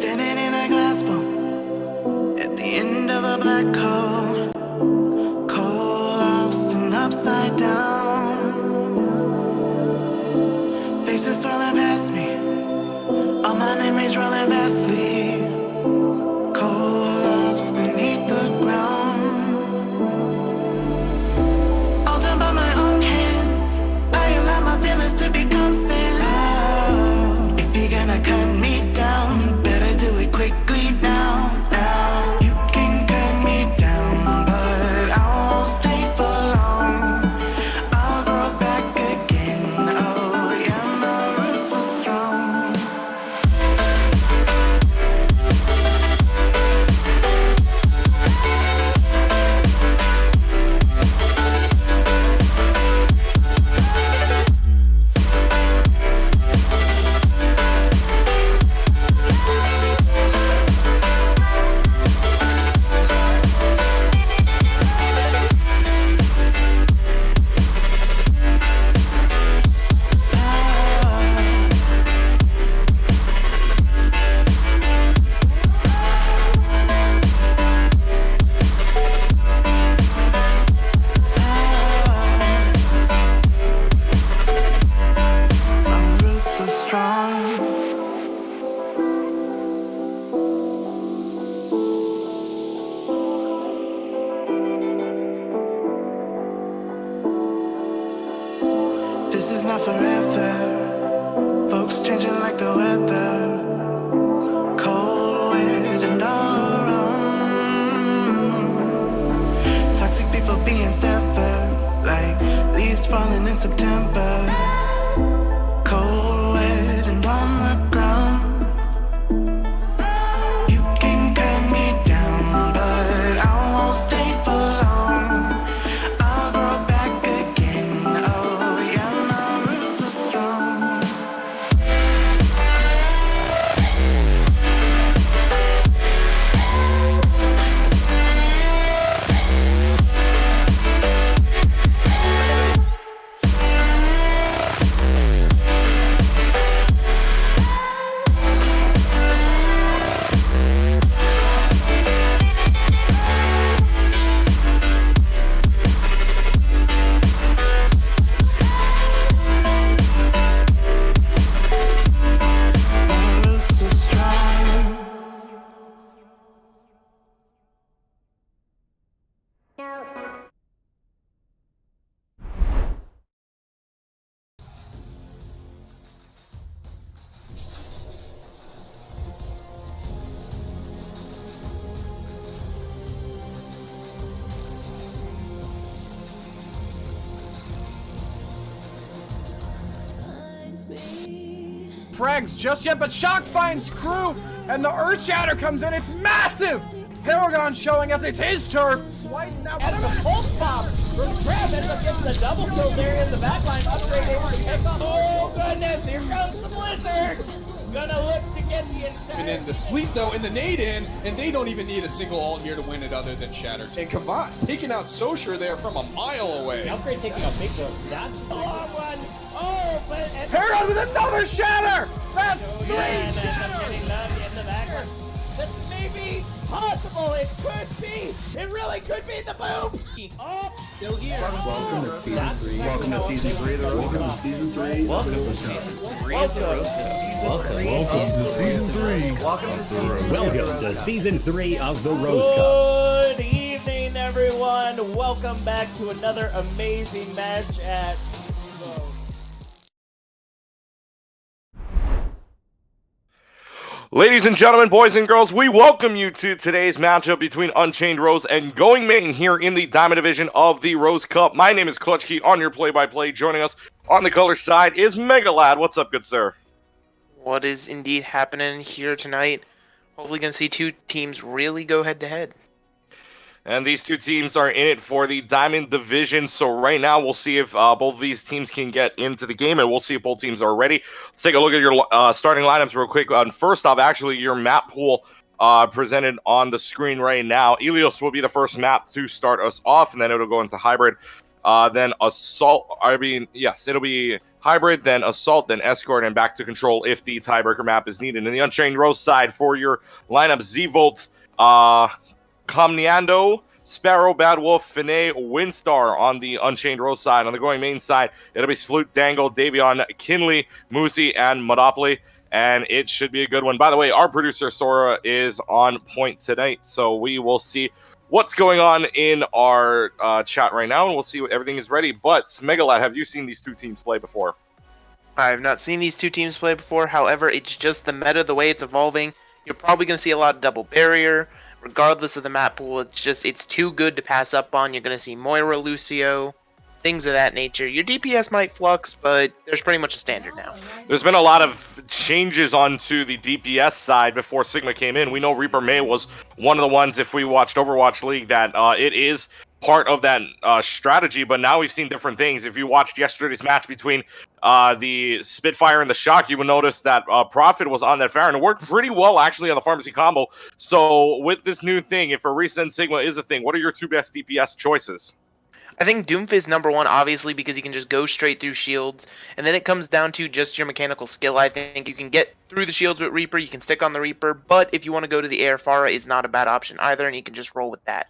Standing in a glass bowl at the end of a black hole, cold, lost and upside down. Faces swirling past me, all my memories rolling vastly, cold, lost beneath the ground. All done by my own hand, I allow my feelings to become sin. Oh, if you're gonna cut me down, better do it quickly now. Now you can cut me down, but I won't stay for long. I'll grow back again. Oh yeah, my roots are strong. My roots are strong. This is not forever. Folks changing like the weather. Cold wind and all around. Toxic people being severed, like leaves falling in September. Cold wind and on the ground. You can cut me down, but I won't stay for long. I'll grow back again. Oh yeah, my roots are strong. My roots are strong. Frags just yet, but Shock finds Crew, and the Earthshatter comes in. It's massive! Paragon showing us it's his turf. White's now And a pulse pop from Trev ends up getting the double kill there in the backline. Upgrade able to pick up. Oh goodness, here comes the Blizzard! Gonna look to get the And intent. then the sleep though in the nade in, and they don't even need a single ult here to win it other than Shatter. And Kavat taking out Sosher there from a mile away. The upgrade taking a big dose. That's the long one. Oh, but and Paragon with another Shatter! That's three yeah, and ends up Shatters! getting love in the backer. This may be possible. It could be. It really could be the boom. Oh, still here. Welcome to season 3. Welcome to season 3 of the Roast Cup. Season 3. Welcome to season 3 of the Roast Cup. Welcome to season 3. Welcome to season 3 of the Rose Cup. Good evening, everyone. Welcome back to another amazing match at. Ladies and gentlemen, boys and girls, we welcome you to today's matchup between Unchained Rose and Going Main here in the Diamond Division of the Rose Cup. My name is Clutch Key on your play-by-play. Joining us on the color side is Mega Lad. What's up, good sir? What is indeed happening here tonight? Hopefully gonna see two teams really go head-to-head. And these two teams are in it for the Diamond Division. So right now, we'll see if both of these teams can get into the game, and we'll see if both teams are ready. Let's take a look at your starting lineups real quick. First off, actually, your map pool presented on the screen right now. Ilios will be the first map to start us off, and then it'll go into Hybrid. Then Assault, it'll be Hybrid, then Assault, then Escort, and back to Control if the tiebreaker map is needed. In the Unchained Rose side for your lineup, Z-Volt, Comniando, Sparrow, Bad Wolf, Finay, Windstar on the Unchained Rose side. On the Going Main side, it'll be Sloot, Dangle, Davion, Kinley, Moosey, and Monopoly. And it should be a good one. By the way, our producer, Sora, is on point tonight. So we will see what's going on in our chat right now, and we'll see what everything is ready. But Megalad, have you seen these two teams play before? I have not seen these two teams play before. However, it's just the meta, the way it's evolving. You're probably going to see a lot of double barrier, regardless of the map pool. It's too good to pass up on. You're going to see Moira, Lucio, things of that nature. Your DPS might flux, but there's pretty much a standard now. There's been a lot of changes onto the DPS side before Sigma came in. We know Reaper May was one of the ones, if we watched Overwatch League, that it is part of that strategy, but now we've seen different things. If you watched yesterday's match between the Spitfire and the Shock, you would notice that Prophet was on that Pharah, and it worked pretty well, actually, on the Pharmacy combo. So with this new thing, if a Resend Sigma is a thing, what are your two best DPS choices? I think Doomfist number one, obviously, because you can just go straight through shields, and then it comes down to just your mechanical skill. I think you can get through the shields with Reaper, you can stick on the Reaper, but if you want to go to the air, Pharah is not a bad option either, and you can just roll with that.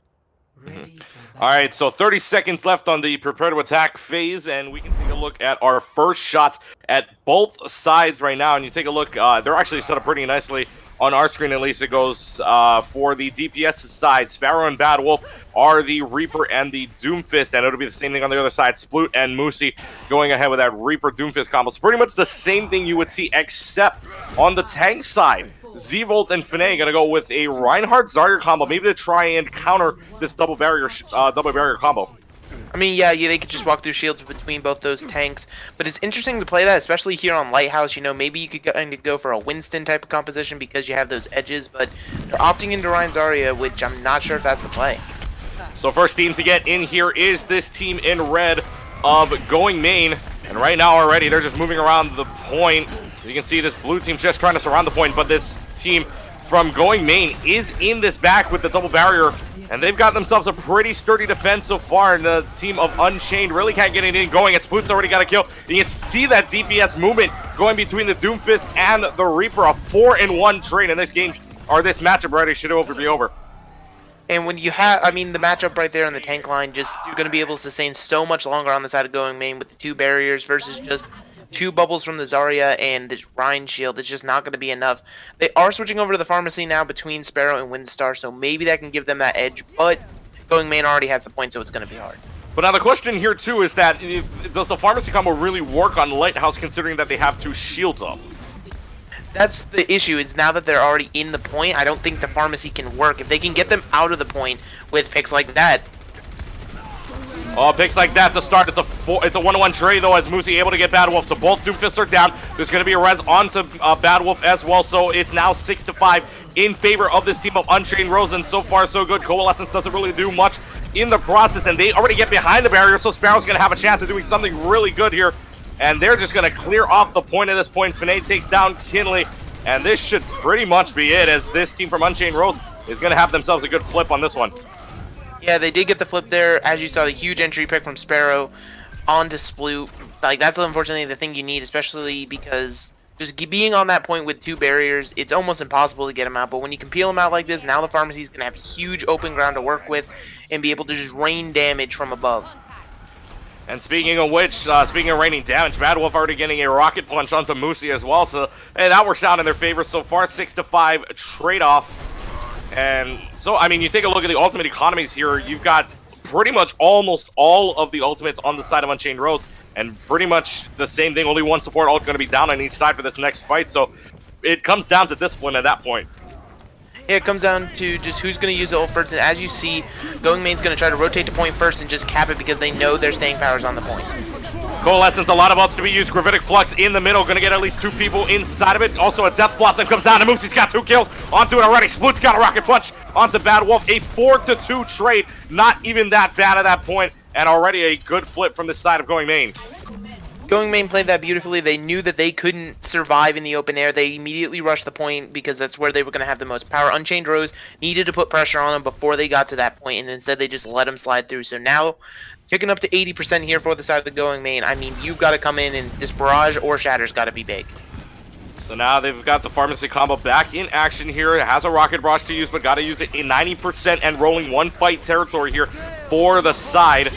All right, so 30 seconds left on the prepare to attack phase, and we can take a look at our first shots at both sides right now. And you take a look, they're actually set up pretty nicely on our screen. At least it goes for the DPS side. Sparrow and Bad Wolf are the Reaper and the Doomfist, and it'll be the same thing on the other side. Sploot and Moosey going ahead with that Reaper Doomfist combo. It's pretty much the same thing you would see, except on the tank side. Z-Volt and Finay gonna go with a Reinhardt Zarya combo, maybe to try and counter this double barrier combo. I mean, yeah, they could just walk through shields between both those tanks, but it's interesting to play that, especially here on Lighthouse. You know, maybe you could go for a Winston type of composition because you have those edges, but they're opting into Ryan Zarya, which I'm not sure if that's the play. So first team to get in here is this team in red of Going Main, and right now already they're just moving around the point. You can see this blue team just trying to surround the point, but this team from Going Main is in this back with the double barrier, and they've got themselves a pretty sturdy defense so far, and the team of Unchained really can't get anything going, and Sploot's already got a kill. You can see that DPS movement going between the Doomfist and the Reaper, a 4-in-1 trade in this game, or this matchup already should be over. And when you have, I mean, the matchup right there on the tank line, just you're going to be able to sustain so much longer on the side of Going Main with the two barriers versus just two bubbles from the Zarya and the Rhine shield. It's just not going to be enough. They are switching over to the Pharmacy now between Sparrow and Windstar, so maybe that can give them that edge, but Going Main already has the point, so it's going to be hard. But now the question here, too, is that does the Pharmacy combo really work on Lighthouse, considering that they have two shields up? That's the issue, is now that they're already in the point, I don't think the Pharmacy can work. If they can get them out of the point with picks like that. Oh, picks like that to start. It's a 1-1 trade, though, as Moosey able to get Bad Wolf. So both Doomfists are down. There's going to be a res onto Bad Wolf as well. So it's now 6-5 in favor of this team of Unchained Rose. And so far, so good. Coalescence doesn't really do much in the process, and they already get behind the barrier. So Sparrow's going to have a chance of doing something really good here. And they're just going to clear off the point at this point. Finay takes down Kinley. And this should pretty much be it, as this team from Unchained Rose is going to have themselves a good flip on this one. Yeah, they did get the flip there. As you saw, the huge entry pick from Sparrow onto Sploot. Like, that's unfortunately the thing you need, especially because just being on that point with two barriers, it's almost impossible to get them out. But when you can peel them out like this, now the Pharmacy's going to have huge open ground to work with and be able to just rain damage from above. And speaking of which, speaking of raining damage, Bad Wolf already getting a rocket punch onto Moosey as well. So hey, that works out in their favor so far. 6-5 trade-off. And so, I mean, you take a look at the ultimate economies here. You've got pretty much almost all of the ultimates on the side of Unchained Rose, and pretty much the same thing. Only one support ult going to be down on each side for this next fight. So it comes down to discipline at that point. Yeah, it comes down to just who's going to use the ult first. And as you see, Going Main's going to try to rotate the point first and just cap it because they know their staying power's on the point. Coalescence, a lot of ults to be used. Gravitic Flux in the middle, going to get at least two people inside of it. Also, a Death Blossom comes down, and Moosey's got 2 kills onto it already. Sploot's got a rocket punch onto Bad Wolf. A 4-2 trade, not even that bad at that point, and already a good flip from this side of Going Main. Going Main played that beautifully. They knew that they couldn't survive in the open air. They immediately rushed the point because that's where they were going to have the most power. Unchained Rose needed to put pressure on them before they got to that point, and instead they just let them slide through. So now kicking up to 80% here for the side of the going main. I mean, you've got to come in, and this barrage or shatter's got to be big. So now they've got the Pharmacy combo back in action here. It has a Rocket Barrage to use, but got to use it in 90% and rolling one fight territory here for the side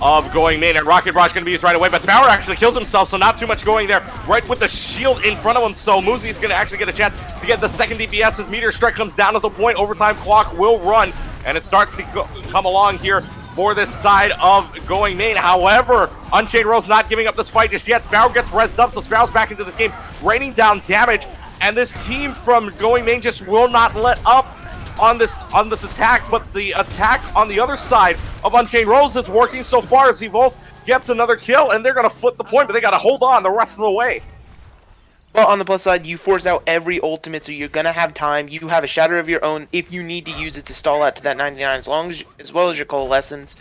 of going main. And Rocket Barrage going to be used right away, but Sparrow actually kills himself, so not too much going there. Right with the shield in front of him, so Muzi's going to actually get a chance to get the second DPS as Meteor Strike comes down at the point. Overtime clock will run, and it starts to come along here for this side of going main. However, Unchained Rose not giving up this fight just yet. Sparrow gets rezzed up, so Sparrow's back into this game, raining down damage, and this team from going main just will not let up on this attack. But the attack on the other side of Unchained Rose is working so far as Evolve gets another kill, and they're going to flip the point, but they got to hold on the rest of the way. Well, on the plus side, you force out every ultimate, so you're going to have time. You have a shatter of your own if you need to use it to stall out to that 99 as well as your coalescence.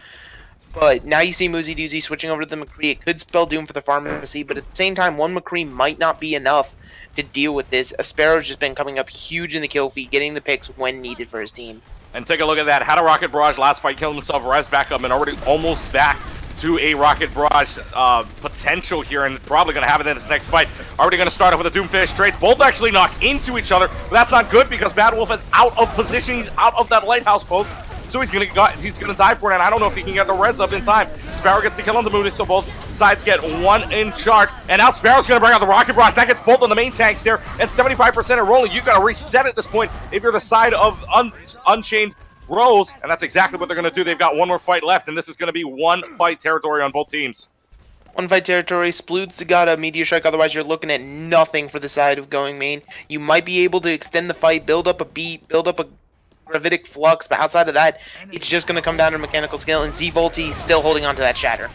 But now you see Muzi Doozy switching over to the McCree. It could spell doom for the Pharmacy, but at the same time, one McCree might not be enough to deal with this. Sparrow's just been coming up huge in the kill feed, getting the picks when needed for his team. And take a look at that. Had a Rocket Barrage last fight, killed himself, res back up, and already almost back to a Rocket Barrage potential here, and probably going to have it in this next fight. Already going to start off with a Doomfish trades. Both actually knock into each other, but that's not good because Bad Wolf is out of position. He's out of that lighthouse post, so he's gonna die for it, and I don't know if he can get the res up in time. Sparrow gets the kill on the Moody, so both sides get one in charge, and now Sparrow's gonna bring out the Rocket Barrage. That gets both on the main tanks there, and 75% are rolling. You gotta reset at this point if you're the side of Unchained Rose, and that's exactly what they're going to do. They've got one more fight left, and this is going to be one fight territory on both teams. One fight territory, Sploot's got a Meteor Strike, otherwise you're looking at nothing for the side of going main. You might be able to extend the fight, build up a beat, build up a gravitic flux, but outside of that, it's just going to come down to mechanical skill, and Z-Volty still holding on to that shatter.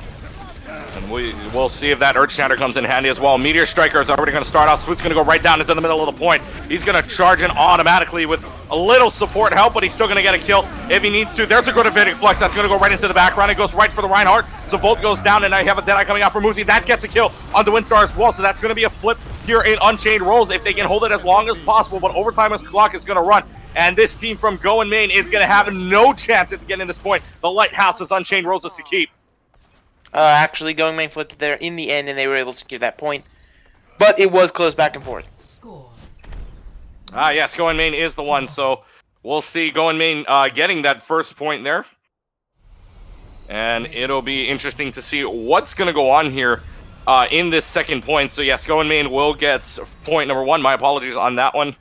And we'll see if that Earth Shatter comes in handy as well. Meteor Striker is already going to start off. Spoot's going to go right down into the middle of the point. He's going to charge in automatically with a little support help, but he's still going to get a kill if he needs to. There's a Gravitic Flux that's going to go right into the background. It goes right for the Reinhardt. So Volt goes down, and now you have a Deadeye coming out for Muzi. That gets a kill on the Windstar as well. So that's going to be a flip here in Unchained Rose if they can hold it as long as possible. But overtime clock is going to run. And this team from Going Main is going to have no chance at getting this point. The Lighthouse is Unchained Roses to keep. Actually, Going Main flipped there in the end, and they were able to secure that point. But it was close back and forth. Yes, Going Main is the one, so we'll see Going Main getting that first point there. And it'll be interesting to see what's going to go on here in this second point. So yes, Going Main will get point number one. My apologies on that one.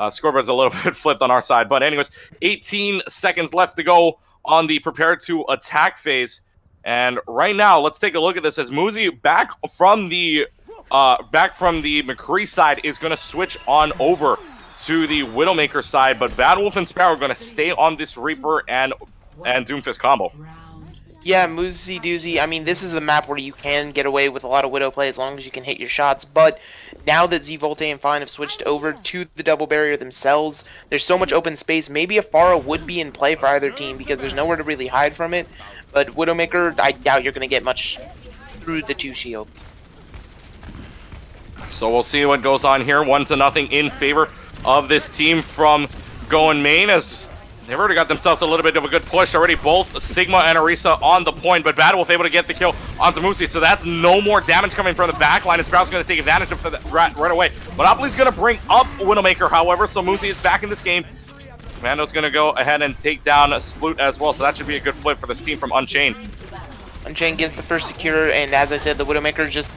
Scoreboard's a little bit flipped on our side. But anyways, 18 seconds left to go on the prepare to attack phase. And right now, let's take a look at this as Muzi back from the McCree side is going to switch on over to the Widowmaker side, but Bad Wolf and Sparrow are going to stay on this Reaper and Doomfist combo. Yeah, Muzi Doozy, I mean, this is the map where you can get away with a lot of Widow play as long as you can hit your shots, but now that Z-Volte and Fine have switched over to the double barrier themselves, there's so much open space. Maybe a Pharah would be in play for either team because there's nowhere to really hide from it, but Widowmaker, I doubt you're going to get much through the two shields. So we'll see what goes on here. 1-0 in favor of this team from Going Main, as they've already got themselves a little bit of a good push already. Both Sigma and Orisa on the point, but Bad Wolf able to get the kill onto Musi, so that's no more damage coming from the back line. And Sprout's going to take advantage of that right away. Monopoly's going to bring up Widowmaker, however, so Musi is back in this game. Commando's going to go ahead and take down Sploot as well, so that should be a good flip for this team from Unchained. Unchained gets the first secure, and as I said, the Widowmaker is just...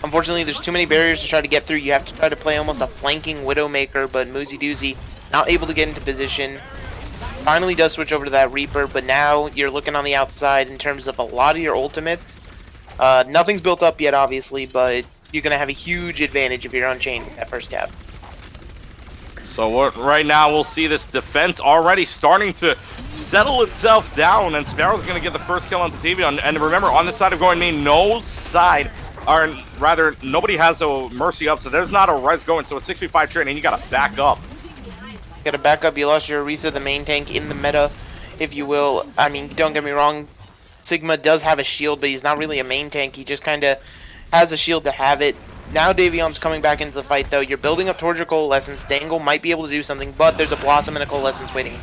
Unfortunately, there's too many barriers to try to get through. You have to try to play almost a flanking Widowmaker, but Muzi Doozy not able to get into position. Finally does switch over to that Reaper, but now you're looking on the outside in terms of a lot of your ultimates. Nothing's built up yet, obviously, but you're going to have a huge advantage if you're Unchained with that first cap. So right now we'll see this defense already starting to settle itself down, and Sparrow's going to get the first kill on Tatavion. And remember, on the side of Going Main, no side, or rather, nobody has a Mercy up, so there's not a res going, so it's 6v5 trade, and you got to back up. You got to back up. You lost your Orisa, the main tank, in the meta, if you will. I mean, don't get me wrong, Sigma does have a shield, but he's not really a main tank. He just kind of has a shield to have it. Now Davion's coming back into the fight, though. You're building up towards your Coalescence. Dangle might be able to do something, but there's a Blossom and a Coalescence waiting.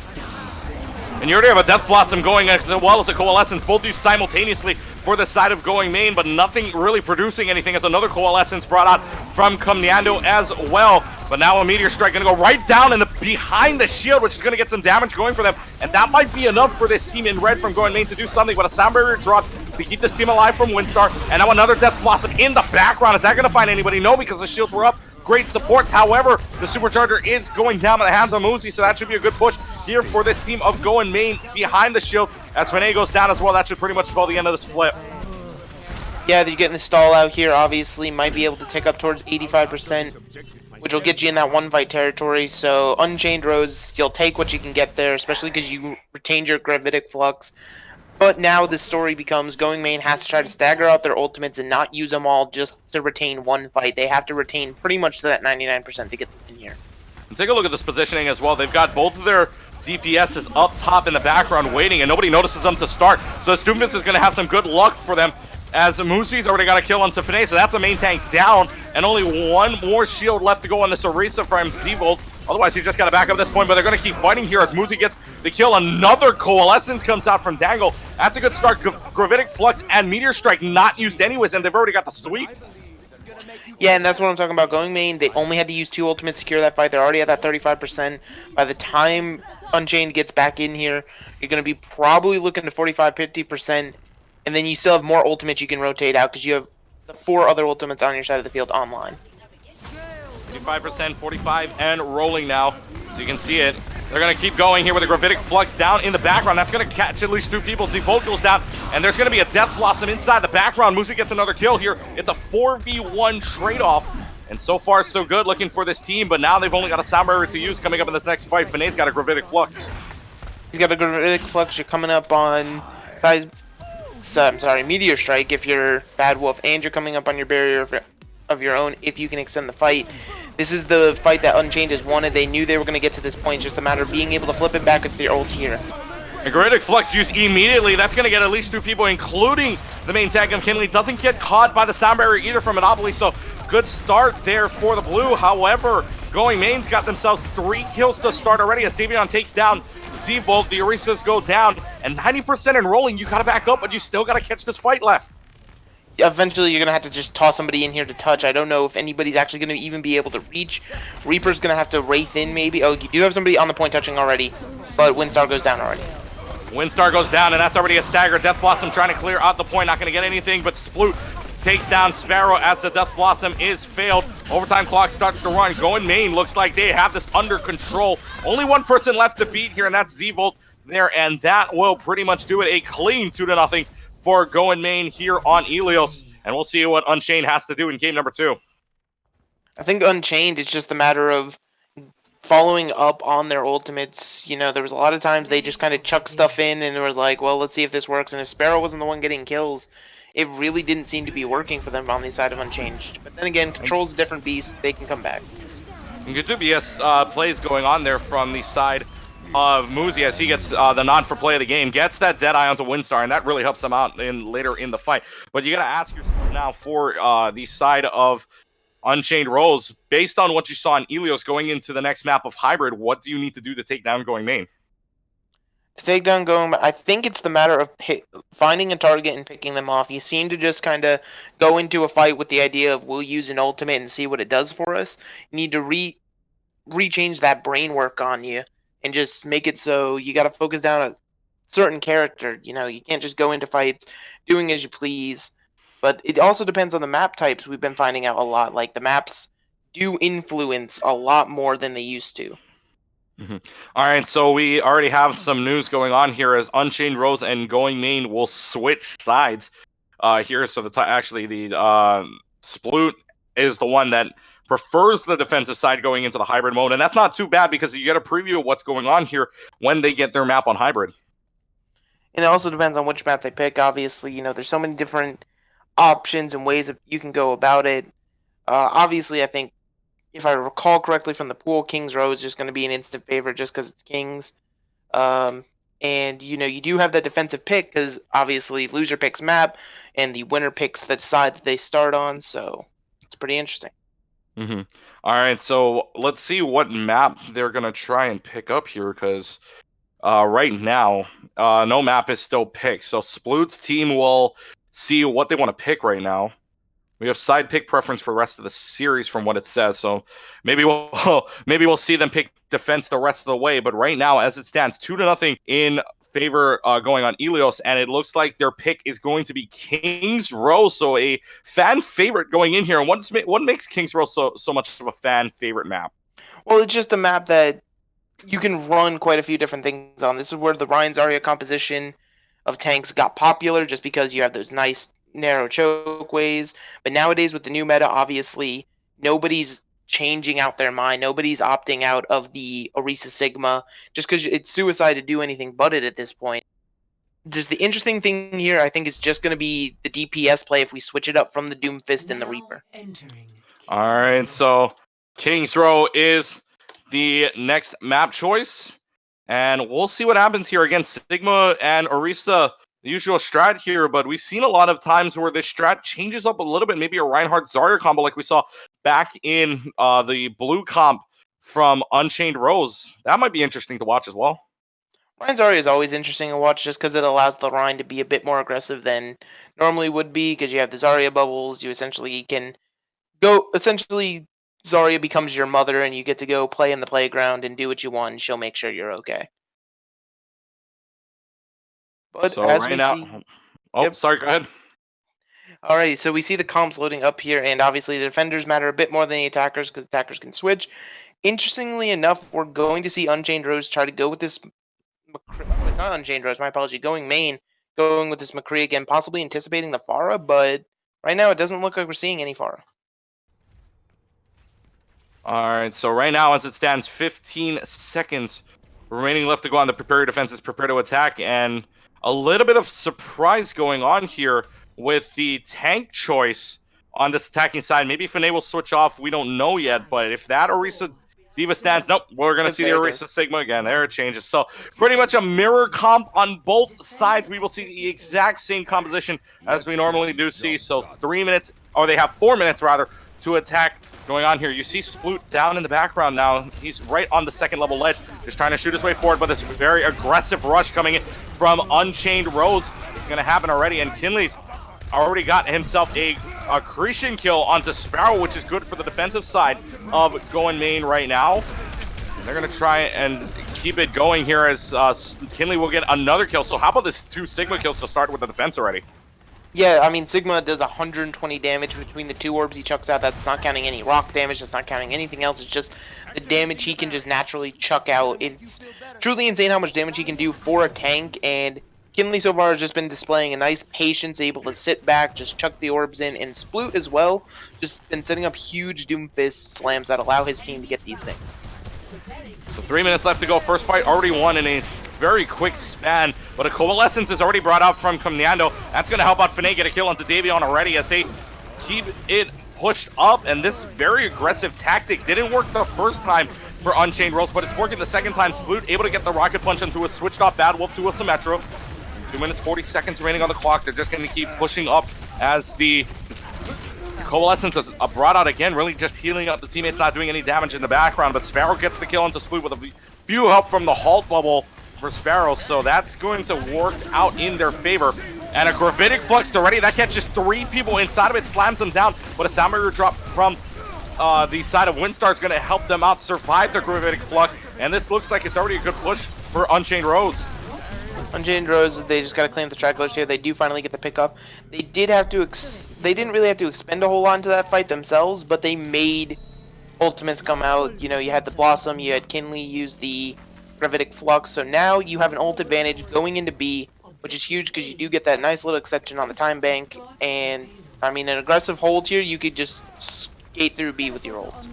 And you already have a Death Blossom going as well as a Coalescence, both used simultaneously for the side of going main, but nothing really producing anything as another Coalescence brought out from Comniando as well. But now a Meteor Strike going to go right down in the behind the shield, which is going to get some damage going for them. And that might be enough for this team in red from going main to do something. But a Sound Barrier drop to keep this team alive from Windstar. And now another Death Blossom in the background. Is that going to find anybody? No, because the shields were up. Great supports. However, the Supercharger is going down by the hands of Muzi, so that should be a good push here for this team of going main behind the shield. As Fene goes down as well, that should pretty much spell the end of this flip. Yeah, they're getting the stall out here, obviously. Might be able to tick up towards 85%, which will get you in that one fight territory. So Unchained Rose, you'll take what you can get there, especially because you retained your Gravitic Flux. But now the story becomes going main has to try to stagger out their ultimates and not use them all just to retain one fight. They have to retain pretty much to that 99% to get them in here. And take a look at this positioning as well. They've got both of their DPSs up top in the background waiting, and nobody notices them to start. So Doomfist is going to have some good luck for them, as Musi's already got a kill on Sifune, so that's a main tank down, and only one more shield left to go on this Orisa from Zevold. Otherwise, he's just got to back up at this point, but they're going to keep fighting here as Muzi gets the kill. Another Coalescence comes out from Dangle. That's a good start. Gravitic Flux and Meteor Strike not used anyways, and they've already got the sweep. Yeah, and that's what I'm talking about. Going main, they only had to use 2 ultimates to secure that fight. They're already at that 35%. By the time Unchained gets back in here, you're going to be probably looking to 45-50%, and then you still have more ultimates you can rotate out because you have the 4 other ultimates on your side of the field online. 55%, 45, and rolling now. So you can see it. They're going to keep going here with a Gravitic Flux down in the background. That's going to catch at least 2 people. Zevold goes down, and there's going to be a Death Blossom inside the background. Muzi gets another kill here. It's a 4v1 trade-off. And so far, so good looking for this team, but now they've only got a Sound Barrier to use coming up in this next fight. Fine's got a Gravitic Flux. He's got a Gravitic Flux. You're coming up on Meteor Strike if you're Bad Wolf, and you're coming up on your barrier of your own if you can extend the fight. This is the fight that Unchained has wanted. They knew they were going to get to this point. It's just a matter of being able to flip it back with your ult here. A Gravitic Flux used immediately. That's going to get at least 2 people, including the main tank of Kinley. Doesn't get caught by the Sound Barrier either from Monopoly, so good start there for the blue. However, going main's got themselves 3 kills to start already as Davion takes down Zevold. The Orisas go down, and 90% in rolling. You got to back up, but you still got to catch this fight left. Eventually, you're going to have to just toss somebody in here to touch. I don't know if anybody's actually going to even be able to reach. Reaper's going to have to wraith in, maybe. Oh, you do have somebody on the point touching already, but Windstar goes down already. Windstar goes down, and that's already a stagger. Death Blossom trying to clear out the point. Not going to get anything, but Sploot takes down Sparrow as the Death Blossom is failed. Overtime clock starts to run. Going main looks like they have this under control. Only one person left to beat here, and that's Zevold there, and that will pretty much do it. A clean 2-0 for going main here on Ilios, and we'll see what Unchained has to do in game number 2. I think Unchained, it's just a matter of following up on their ultimates. You know, there was a lot of times they just kind of chuck stuff in and it was like, well, let's see if this works. And if Sparrow wasn't the one getting kills, it really didn't seem to be working for them on the side of Unchanged. But then again, Control's a different beast. They can come back. Good 2BS plays going on there from the side of Muzi as he gets the nod for play of the game, gets that Deadeye onto Windstar, and that really helps him out later in the fight. But you got to ask yourself now for the side of Unchained Rose, based on what you saw in Ilios going into the next map of Hybrid, what do you need to do to take down going main? To take down going, I think it's the matter of finding a target and picking them off. You seem to just kind of go into a fight with the idea of we'll use an ultimate and see what it does for us. You need to rechange that brain work on you and just make it so you got to focus down a certain character. You know, you can't just go into fights doing as you please. But it also depends on the map types. We've been finding out a lot. Like, the maps do influence a lot more than they used to. Mm-hmm. All right, so we already have some news going on here as Unchained Rose and going main will switch sides here. So the Sploot is the one that prefers the defensive side going into the hybrid mode, and that's not too bad because you get a preview of what's going on here when they get their map on hybrid. And it also depends on which map they pick. Obviously, you know, there's so many different options and ways that you can go about it. Obviously, I think, if I recall correctly from the pool, King's Row is just going to be an instant favorite just because it's King's. And, you know, you do have that defensive pick because, obviously, loser picks map and the winner picks the side that they start on. So it's pretty interesting. Mm-hmm. All right, so let's see what map they're going to try and pick up here because right now, no map is still picked. So Sploot's team will see what they want to pick right now. We have side pick preference for the rest of the series from what it says, so maybe we'll see them pick defense the rest of the way. But right now, as it stands, 2-0 in favor going on Ilios, and it looks like their pick is going to be Kings Row, so a fan favorite going in here. And what makes Kings Row so much of a fan favorite map? Well, it's just a map that you can run quite a few different things on. This is where the Ryan Zarya composition of tanks got popular, just because you have those nice narrow chokeways. But nowadays with the new meta, obviously nobody's changing out their mind. Nobody's opting out of the Orisa Sigma just because it's suicide to do anything but it at this point. Just the interesting thing here, I think, is just going to be the DPS play if we switch it up from the Doomfist and the Reaper. All right, so Kings Row is the next map choice, and we'll see what happens here. Again, Sigma and Orisa, the usual strat here, but we've seen a lot of times where this strat changes up a little bit, maybe a Reinhardt Zarya combo like we saw back in the blue comp from Unchained Rose. That might be interesting to watch as well. Ryan Zarya is always interesting to watch just because it allows the Rhine to be a bit more aggressive than normally would be, because you have the Zarya bubbles. You essentially can go, Zarya becomes your mother and you get to go play in the playground and do what you want, and she'll make sure you're okay. But so as right we now, see, sorry, go ahead. Alrighty, so we see the comps loading up here, and obviously the defenders matter a bit more than the attackers because attackers can switch. Interestingly enough, we're going to see Unchained Rose try to go with this. It's not Unchained Rose, my apology. Going with this McCree again, possibly anticipating the Pharah, but right now it doesn't look like we're seeing any Pharah. Alright, so right now as it stands, 15 seconds remaining left to go on the prepare defense is prepare to attack, and a little bit of surprise going on here with the tank choice on this attacking side. Maybe Finay will switch off, we don't know yet, but if that Orisa Diva stands, nope, we're going to see the Orisa Sigma again. There it changes. So pretty much a mirror comp on both sides. We will see the exact same composition as we normally do see. So 3 minutes, or they have 4 minutes rather, to attack going on here. You see Sploot down in the background now. He's right on the second level ledge, just trying to shoot his way forward, but this very aggressive rush coming in from Unchained Rose is going to happen already, and Kinley's already got himself a accretion kill onto Sparrow, which is good for the defensive side of going main right now. And they're going to try and keep it going here as Kinley will get another kill. So how about this 2 Sigma kills to start with the defense already? Yeah, I mean, Sigma does 120 damage between the 2 orbs he chucks out. That's not counting any rock damage. That's not counting anything else. It's just the damage he can just naturally chuck out. It's truly insane how much damage he can do for a tank, and Kinley so far has just been displaying a nice patience, able to sit back, just chuck the orbs in, and Sploot as well, just been setting up huge Doomfist slams that allow his team to get these things. So 3 minutes left to go. First fight already won in a very quick span, but a Coalescence is already brought out from Commando. That's going to help out Finay get a kill onto Davion already as they keep it pushed up, and this very aggressive tactic didn't work the first time for Unchained Rose, but it's working the second time. Sploot able to get the rocket punch into a switched off Bad Wolf to a Symmetra. 2 minutes, 40 seconds remaining on the clock. They're just going to keep pushing up as the Coalescence is brought out again, really just healing up the teammates, not doing any damage in the background, but Sparrow gets the kill onto Sploot with a few help from the halt bubble for Sparrow, so that's going to work out in their favor. And a Gravitic Flux already, that catches 3 people inside of it, slams them down, but a Soundbarrier drop from the side of Windstar is going to help them out survive the Gravitic Flux, and this looks like it's already a good push for Unchained Rose. Unchained Rose, they just got to claim the stragglers here. They do finally get the pickup. They did have to, they didn't really have to expend a whole lot into that fight themselves, but they made ultimates come out. You know, you had the Blossom, you had Kinley use the Gravitic Flux, so now you have an ult advantage going into B, which is huge because you do get that nice little extension on the time bank, and I mean, an aggressive hold here, you could just skate through B with your ults.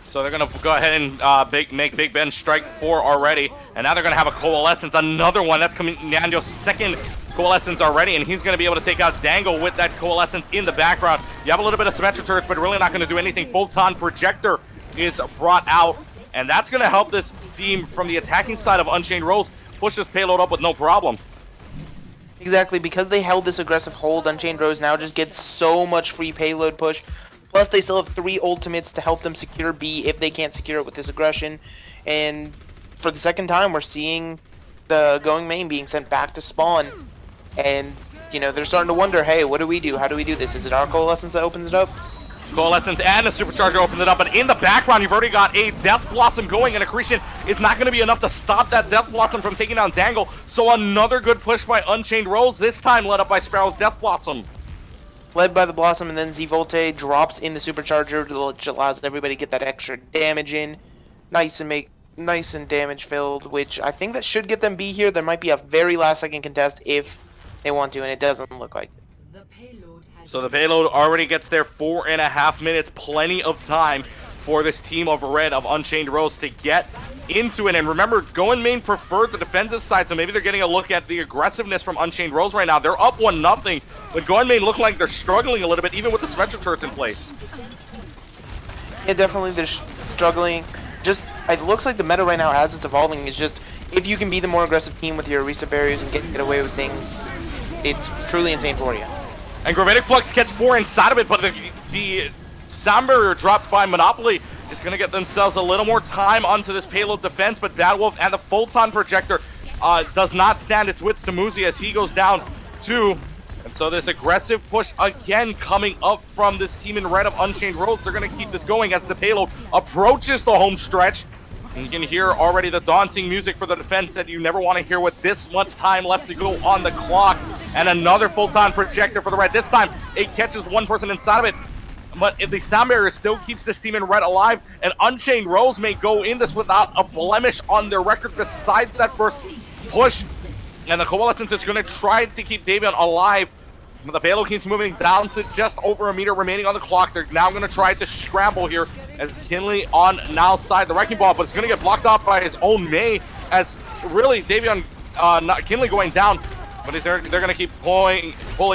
So they're going to go ahead and make Big Ben strike 4 already. And now they're going to have a Coalescence, another one. That's coming Nando's second Coalescence already. And he's going to be able to take out Dangle with that Coalescence in the background. You have a little bit of Symmetra turrets, but really not going to do anything. Photon Projector is brought out. And that's going to help this team from the attacking side of Unchained Rose push this payload up with no problem. Exactly, because they held this aggressive hold, Unchained Rose now just gets so much free payload push. Plus, they still have 3 ultimates to help them secure B if they can't secure it with this aggression. And for the second time, we're seeing the going main being sent back to spawn. And you know, they're starting to wonder, hey, what do we do? How do we do this? Is it our Coalescence that opens it up? Coalescence and a Supercharger opened it up, but in the background, you've already got a Death Blossom going, and Accretion is not going to be enough to stop that Death Blossom from taking down Dangle. So another good push by Unchained Rose, this time led up by Sparrow's Death Blossom. Led by the Blossom, and then Z-Volte drops in the Supercharger, which allows everybody to get that extra damage in. Nice and damage filled, which I think that should get them B here. There might be a very last second contest if they want to, and it doesn't look like it. So the payload already gets there 4.5 minutes, plenty of time for this team of Red of Unchained Rose to get into it. And remember, Going Main preferred the defensive side, so maybe they're getting a look at the aggressiveness from Unchained Rose right now. They're up 1-0, but Going Main look like they're struggling a little bit, even with the Symmetric turrets in place. Yeah, definitely they're struggling. Just, it looks like the meta right now, as it's evolving, is just, if you can be the more aggressive team with your Orisa barriers and get away with things, it's truly insane for you. And Gravitic Flux gets 4 inside of it, but the sound barrier dropped by Monopoly is going to get themselves a little more time onto this payload defense, but Bad Wolf and the Photon Projector does not stand its wits to Muzi as he goes down too. And so this aggressive push again coming up from this team in red of Unchained Rose. They're going to keep this going as the payload approaches the home stretch. And you can hear already the daunting music for the defense that you never want to hear with this much time left to go on the clock. And another Photon Projector for the red. This time, it catches one person inside of it. But if the sound barrier still keeps this team in red alive, and Unchained Rose may go in this without a blemish on their record besides that first push. And the Coalescence is going to try to keep Davion alive. But the payload keeps moving down to just over a meter remaining on the clock. They're now going to try to scramble here as Kinley on now side the Wrecking Ball, but it's going to get blocked off by his own May as really Davion, not Kinley going down, but they're going to keep pulling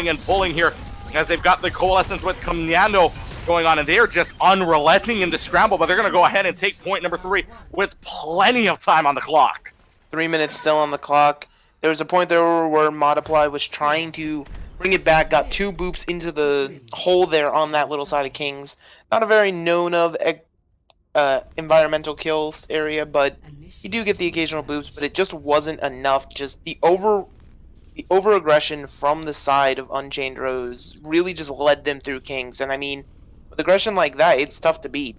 and pulling here as they've got the Coalescence with Commando going on, and they are just unrelenting in the scramble, but they're going to go ahead and take point number 3 with plenty of time on the clock. 3 minutes still on the clock. There was a point there where Modiply was trying to bring it back, got 2 boops into the hole there on that little side of Kings. Not a very known of environmental kills area, but you do get the occasional boops, but it just wasn't enough. Just the over-aggression from the side of Unchained Rose really just led them through Kings. And I mean, with aggression like that, it's tough to beat.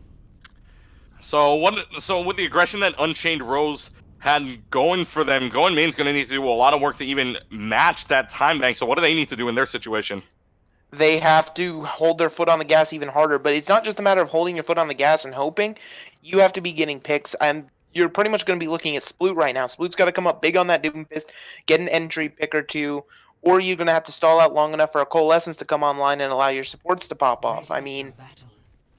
So with the aggression that Unchained Rose had going for them, Going Main's going to need to do a lot of work to even match that time bank. So what do they need to do in their situation? They have to hold their foot on the gas even harder, but it's not just a matter of holding your foot on the gas and hoping. You have to be getting picks, and you're pretty much going to be looking at Sploot right now. Sploot's got to come up big on that Doomfist, get an entry pick or 2, or you're going to have to stall out long enough for a Coalescence to come online and allow your supports to pop off. I mean,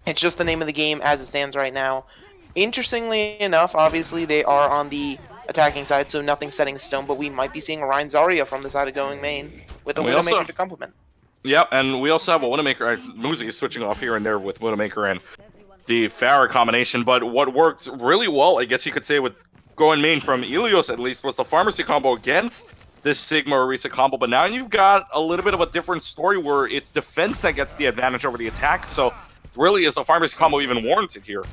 it's just the name of the game as it stands right now. Interestingly enough, obviously they are on the attacking side, so nothing's setting in stone, but we might be seeing a Ryan Zarya from the side of Going Main with a Widowmaker to complement. Yep, and we also have a Widowmaker. Muzi is switching off here and there with Widowmaker and the Pharah combination, but what worked really well, I guess you could say, with Going Main from Ilios at least, was the Pharmacy combo against this Sigma Orisa combo, but now you've got a little bit of a different story where it's defense that gets the advantage over the attack, so really is the Pharmacy combo even warranted here?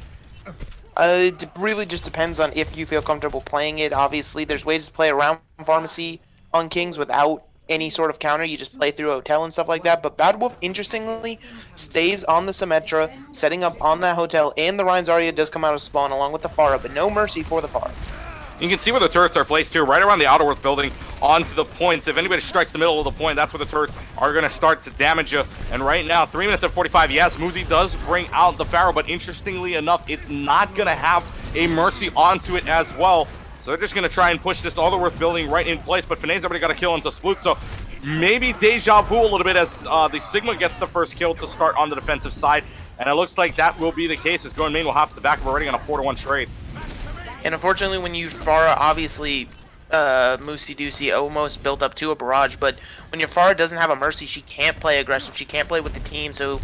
It really just depends on if you feel comfortable playing it. Obviously, there's ways to play around Pharmacy on Kings without any sort of counter. You just play through Hotel and stuff like that. But Bad Wolf, interestingly, stays on the Symmetra, setting up on that Hotel, and the Ryan Zarya does come out of spawn along with the Pharah, but no mercy for the Pharah. You can see where the turrets are placed here, right around the Outer Worth building, onto the points. If anybody strikes the middle of the point, that's where the turrets are going to start to damage you. And right now, 3 minutes and 45, yes, Muzi does bring out the Pharaoh, but interestingly enough, it's not going to have a Mercy onto it as well. So they're just going to try and push this Outer Worth building right in place, but Finay's already got a kill into Sploot, so maybe deja vu a little bit as the Sigma gets the first kill to start on the defensive side. And it looks like that will be the case, as Going Main will have to back up already on a 4-1 trade. And unfortunately, when you Pharah, obviously, Moosey Doocy almost built up to a barrage, but when your Pharah doesn't have a Mercy, she can't play aggressive, she can't play with the team, so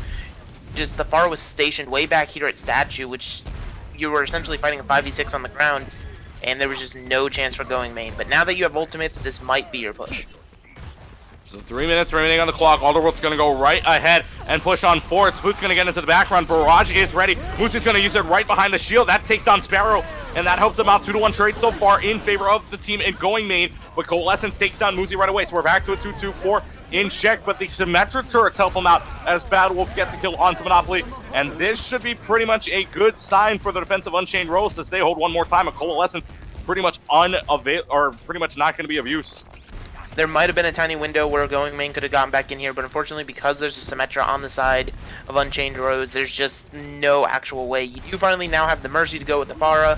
just the Pharah was stationed way back here at Statue, which you were essentially fighting a 5v6 on the ground, and there was just no chance for Going Main. But now that you have ultimates, this might be your push. So 3 minutes remaining on the clock. Alderworld's going to go right ahead and push on forward. Spoot's going to get into the background. Barrage is ready. Moosey's going to use it right behind the shield. That takes down Sparrow, and that helps them out. 2-1 trade so far in favor of the team in Going Main. But Coalescence takes down Moosey right away. So we're back to a 2-2 for in check, but the Symmetra turrets help them out as Bad Wolf gets a kill onto Monopoly, and this should be pretty much a good sign for the defense of Unchained Rose to stay hold one more time. A Coalescence pretty much not going to be of use. There might have been a tiny window where Going Main could have gotten back in here, but unfortunately, because there's a Symmetra on the side of Unchained Rose, there's just no actual way. You do finally now have the Mercy to go with the Pharah,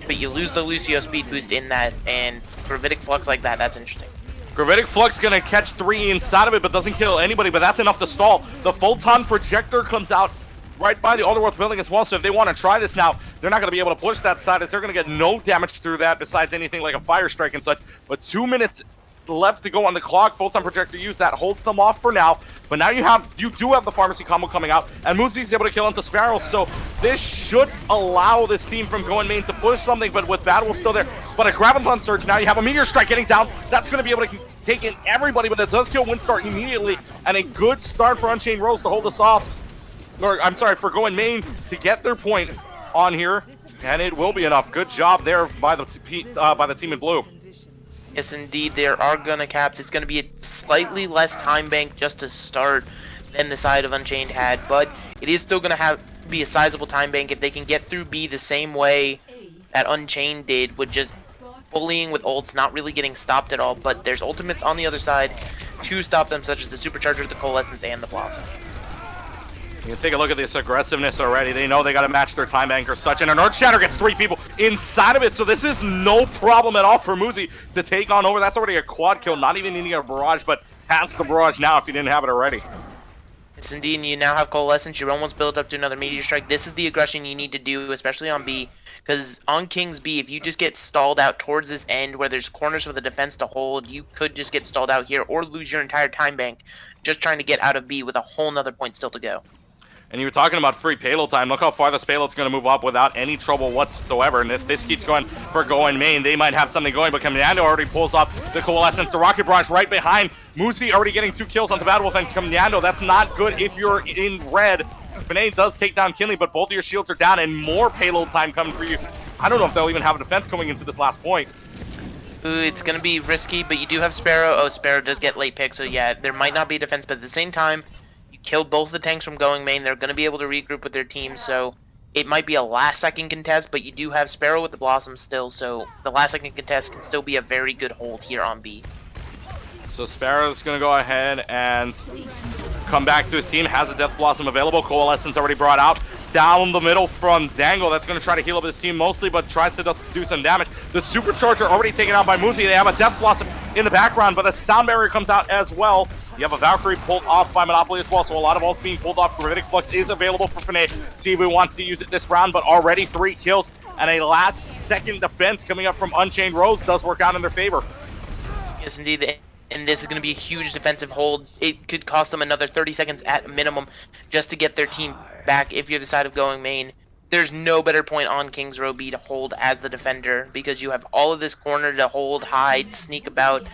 but you lose the Lucio speed boost in that, and Gravitic Flux like that, that's interesting. Gravitic Flux gonna catch 3 inside of it, but doesn't kill anybody, but that's enough to stall. The Photon Projector comes out right by the Otherworld building as well, so if they want to try this now, they're not going to be able to push that side, as they're going to get no damage through that besides anything like a Fire Strike and such. But 2 minutes left to go on the clock. Photon Projector use that holds them off for now, but now you do have the Pharmacy combo coming out, and Muzi's able to kill into Sparrow, so this should allow this team from Going Main to push something, but with Bad Wolf still there. But a Graviton Surge, now you have a Meteor Strike getting down, that's going to be able to take in everybody, but it does kill Windstar immediately, and a good start for Unchained Rose to hold us off. Or, I'm sorry, for Going Main to get their point on here, and it will be enough. Good job there by the team in blue. Yes, indeed, there are gonna caps. It's gonna be a slightly less time bank just to start than the side of Unchained had, but it is still gonna be a sizable time bank if they can get through B the same way that Unchained did, with just bullying with ults, not really getting stopped at all. But there's ultimates on the other side to stop them, such as the Supercharger, the Coalescence, and the Blossom. You can take a look at this aggressiveness already. They know they got to match their time bank or such, and an Earth Shatter gets 3 people inside of it, so this is no problem at all for Muzi to take on over. That's already a quad kill, not even needing a barrage, but has the barrage now if you didn't have it already. Yes, indeed, and you now have Coalescence. You're almost built up to another Meteor Strike. This is the aggression you need to do, especially on B, because on King's B, if you just get stalled out towards this end where there's corners for the defense to hold, you could just get stalled out here or lose your entire time bank just trying to get out of B with a whole nother point still to go. And you were talking about free payload time. Look how far this payload's going to move up without any trouble whatsoever. And if this keeps going for Going Main, they might have something going. But Commando already pulls off the Coalescence. The Rocket Barrage right behind. Muzi already getting 2 kills onto Bad Wolf and Commando. That's not good if you're in red. Benet does take down Kinley, but both of your shields are down and more payload time coming for you. I don't know if they'll even have a defense coming into this last point. Ooh, it's going to be risky, but you do have Sparrow. Oh, Sparrow does get late pick, so yeah, there might not be defense, but at the same time, killed both the tanks from Going Main. They're going to be able to regroup with their team, so it might be a last-second contest, but you do have Sparrow with the Blossom still, so the last-second contest can still be a very good hold here on B. So Sparrow's going to go ahead and come back to his team. Has a Death Blossom available. Coalescence already brought out. Down the middle from Dangle. That's going to try to heal up his team mostly, but tries to just do some damage. The Supercharger already taken out by Muzi. They have a Death Blossom in the background, but the Sound Barrier comes out as well. You have a Valkyrie pulled off by Monopoly as well, so a lot of ults being pulled off. Gravitic Flux is available for Finay. See if he wants to use it this round, but already 3 kills and a last-second defense coming up from Unchained Rose does work out in their favor. Yes, indeed. And this is going to be a huge defensive hold. It could cost them another 30 seconds at minimum just to get their team back if you're the side of Going Main. There's no better point on King's Row B to hold as the defender because you have all of this corner to hold, hide, sneak about.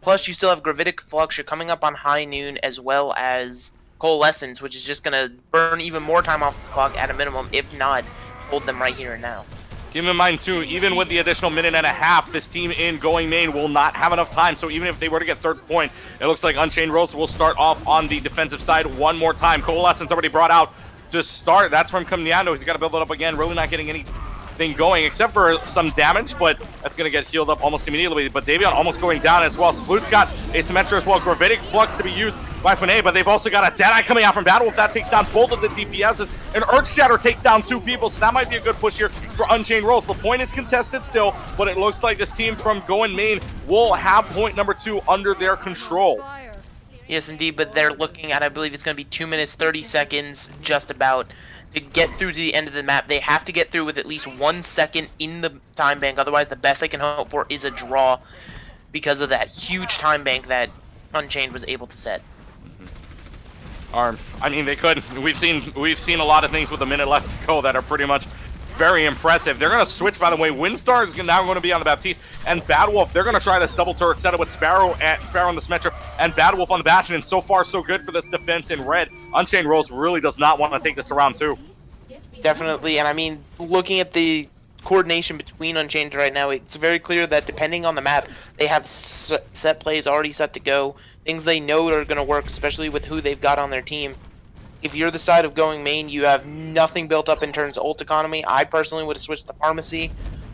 Plus, you still have Gravitic Flux. You're coming up on High Noon as well as Coalescence, which is just going to burn even more time off the clock at a minimum, if not hold them right here and now. Keep in mind, too, even with the additional minute and a half, this team in Going Main will not have enough time. So even if they were to get 3rd point, it looks like Unchained Rose will start off on the defensive side one more time. Coalescence already brought out to start. That's from Commando. He's got to build it up again. Really not getting anything going except for some damage, but that's going to get healed up almost immediately. But Davion almost going down as well. Sploot's got a Symmetra as well. Gravitic Flux to be used by Finay, but they've also got a Deadeye coming out from Bad Wolf. That takes down both of the DPSs. And Earth Shatter takes down 2 people, so that might be a good push here for Unchained Rose. The point is contested still, but it looks like this team from Going Main will have point number 2 under their control. Yes, indeed, but they're looking at, I believe it's going to be 2 minutes, 30 seconds, just about, to get through to the end of the map. They have to get through with at least 1 second in the time bank. Otherwise, the best they can hope for is a draw because of that huge time bank that Unchained was able to set. I mean, they could. We've seen a lot of things with a minute left to go that are pretty much very impressive. They're going to switch, by the way. Windstar is now going to be on the Baptiste, and Bad Wolf, they're going to try this double turret setup with Sparrow on the Symmetra and Bad Wolf on the Bastion, and so far so good for this defense in red. Unchained Rose really does not want to take this to round 2. Definitely, and I mean, looking at the coordination between Unchained right now. It's very clear that depending on the map, they have set plays already set to go. Things they know are going to work, especially with who they've got on their team. If you're the side of going main, you have nothing built up in terms of ult economy. I personally would have switched to Pharmacy,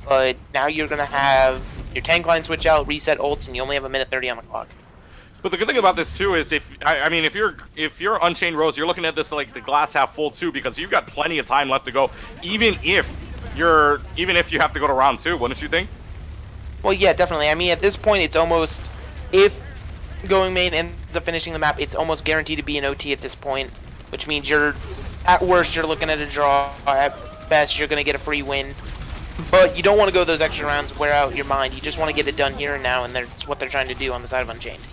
but now you're going to have your tank line switch out, reset ults, and you only have a minute 30 on the clock. But the good thing about this too is if you're Unchained Rose, you're looking at this like the glass half full too, because you've got plenty of time left to go, even if you have to go to round 2, wouldn't you think? Well, yeah, definitely. I mean, at this point, it's almost, if going main ends up finishing the map, it's almost guaranteed to be an OT at this point, which means at worst, you're looking at a draw. At best, you're going to get a free win. But you don't want to go those extra rounds, wear out your mind. You just want to get it done here and now, and that's what they're trying to do on the side of Unchained.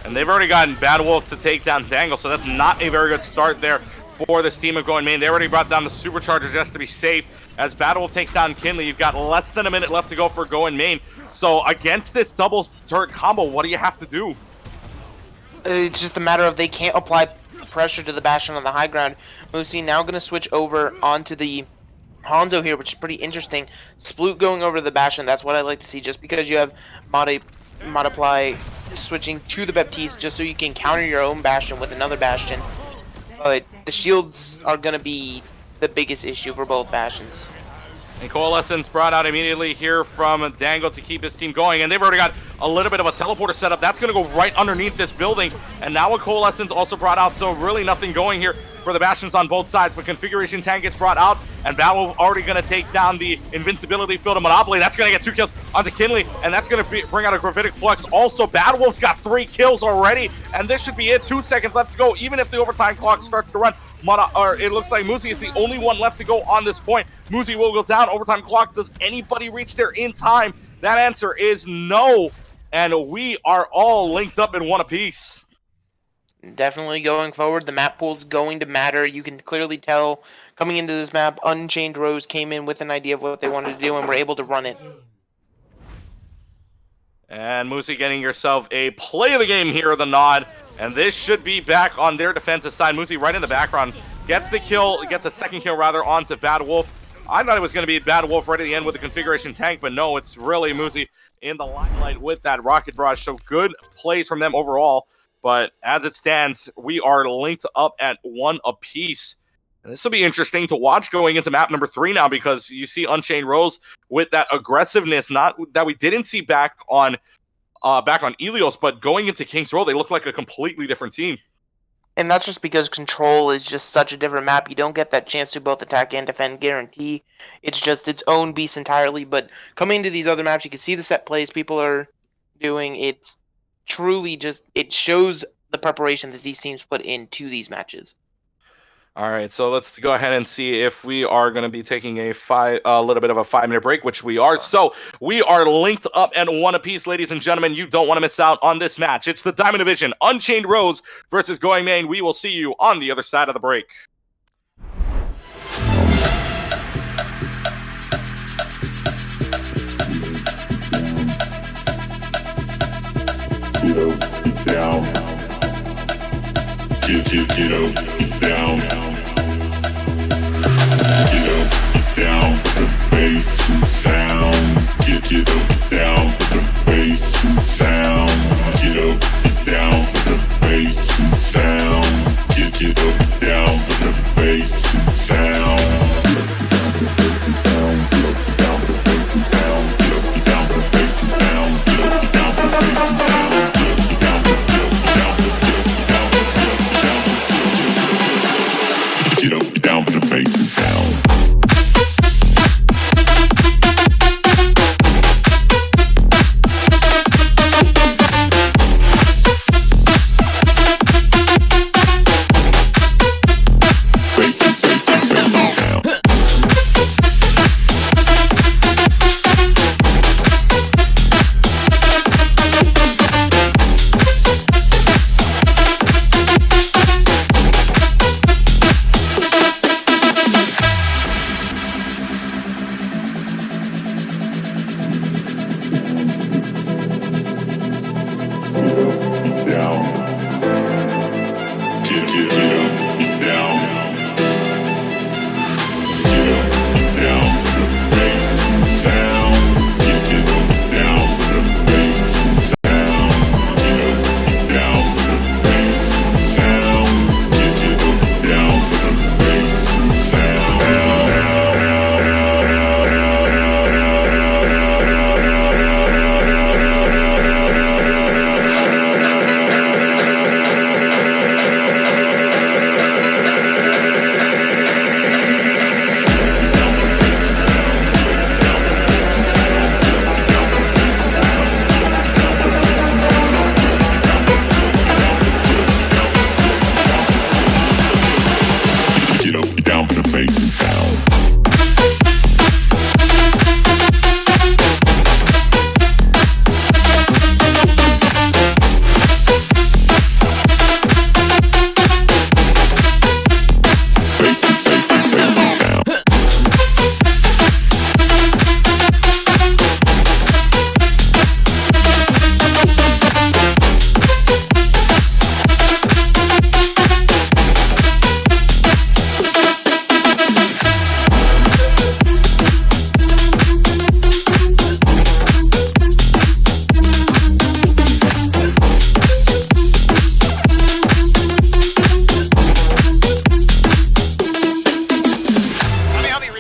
And they've already gotten Bad Wolf to take down Dangle, so that's not a very good start there for this team of going main. They already brought down the Supercharger just to be safe. As Bad Wolf takes down Kinley, you've got less than a minute left to go for going main. So against this double turret combo, what do you have to do? It's just a matter of they can't apply pressure to the Bastion on the high ground. Musi now going to switch over onto the Hanzo here, which is pretty interesting. Sploot going over to the Bastion, that's what I like to see, just because you have Modiply switching to the Baptiste just so you can counter your own Bastion with another Bastion. But the shields are going to be the biggest issue for both Bastions. And Coalescence brought out immediately here from Dangle to keep his team going. And they've already got a little bit of a teleporter set up. That's going to go right underneath this building. And now a Coalescence also brought out, so really nothing going here for the Bastions on both sides. But Configuration Tank gets brought out, and Battle already going to take down the Invincibility Field of Monopoly. That's going to get 2 kills onto Kinley, and that's going to bring out a Gravitic Flux. Also, Bad Wolf's got 3 kills already, and this should be it. 2 seconds left to go, even if the overtime clock starts to run. It looks like Muzi is the only one left to go on this point. Muzi will go down. Overtime clock. Does anybody reach there in time? That answer is no, and we are all linked up in one apiece. Definitely going forward, the map pool's going to matter. You can clearly tell coming into this map, Unchained Rose came in with an idea of what they wanted to do and were able to run it. And Musi getting yourself a play of the game here, the nod. And this should be back on their defensive side. Musi right in the background gets the kill, gets a second kill rather onto Bad Wolf. I thought it was going to be Bad Wolf right at the end with the Configuration Tank, but no, it's really Musi in the limelight with that Rocket Barrage. So good plays from them overall. But as it stands, we are linked up at 1 apiece. And this will be interesting to watch going into map number 3 now, because you see Unchained Rose with that aggressiveness, not that we didn't see back on Ilios, but going into King's Row, they look like a completely different team. And that's just because Control is just such a different map. You don't get that chance to both attack and defend guarantee. It's just its own beast entirely. But coming into these other maps, you can see the set plays people are doing. It's truly just, it shows the preparation that these teams put into these matches. All right, so let's go ahead and see if we are going to be taking a little bit of a 5-minute break, which we are. So we are linked up at 1 apiece, ladies and gentlemen. You don't want to miss out on this match. It's the Diamond Division, Unchained Rose versus Going Main. We will see you on the other side of the break. Get down. Get up, down. Get up, down, the bass and sound. Get up, down, the bass and sound. Get up, down, the bass and sound. Get up, down, the bass and sound.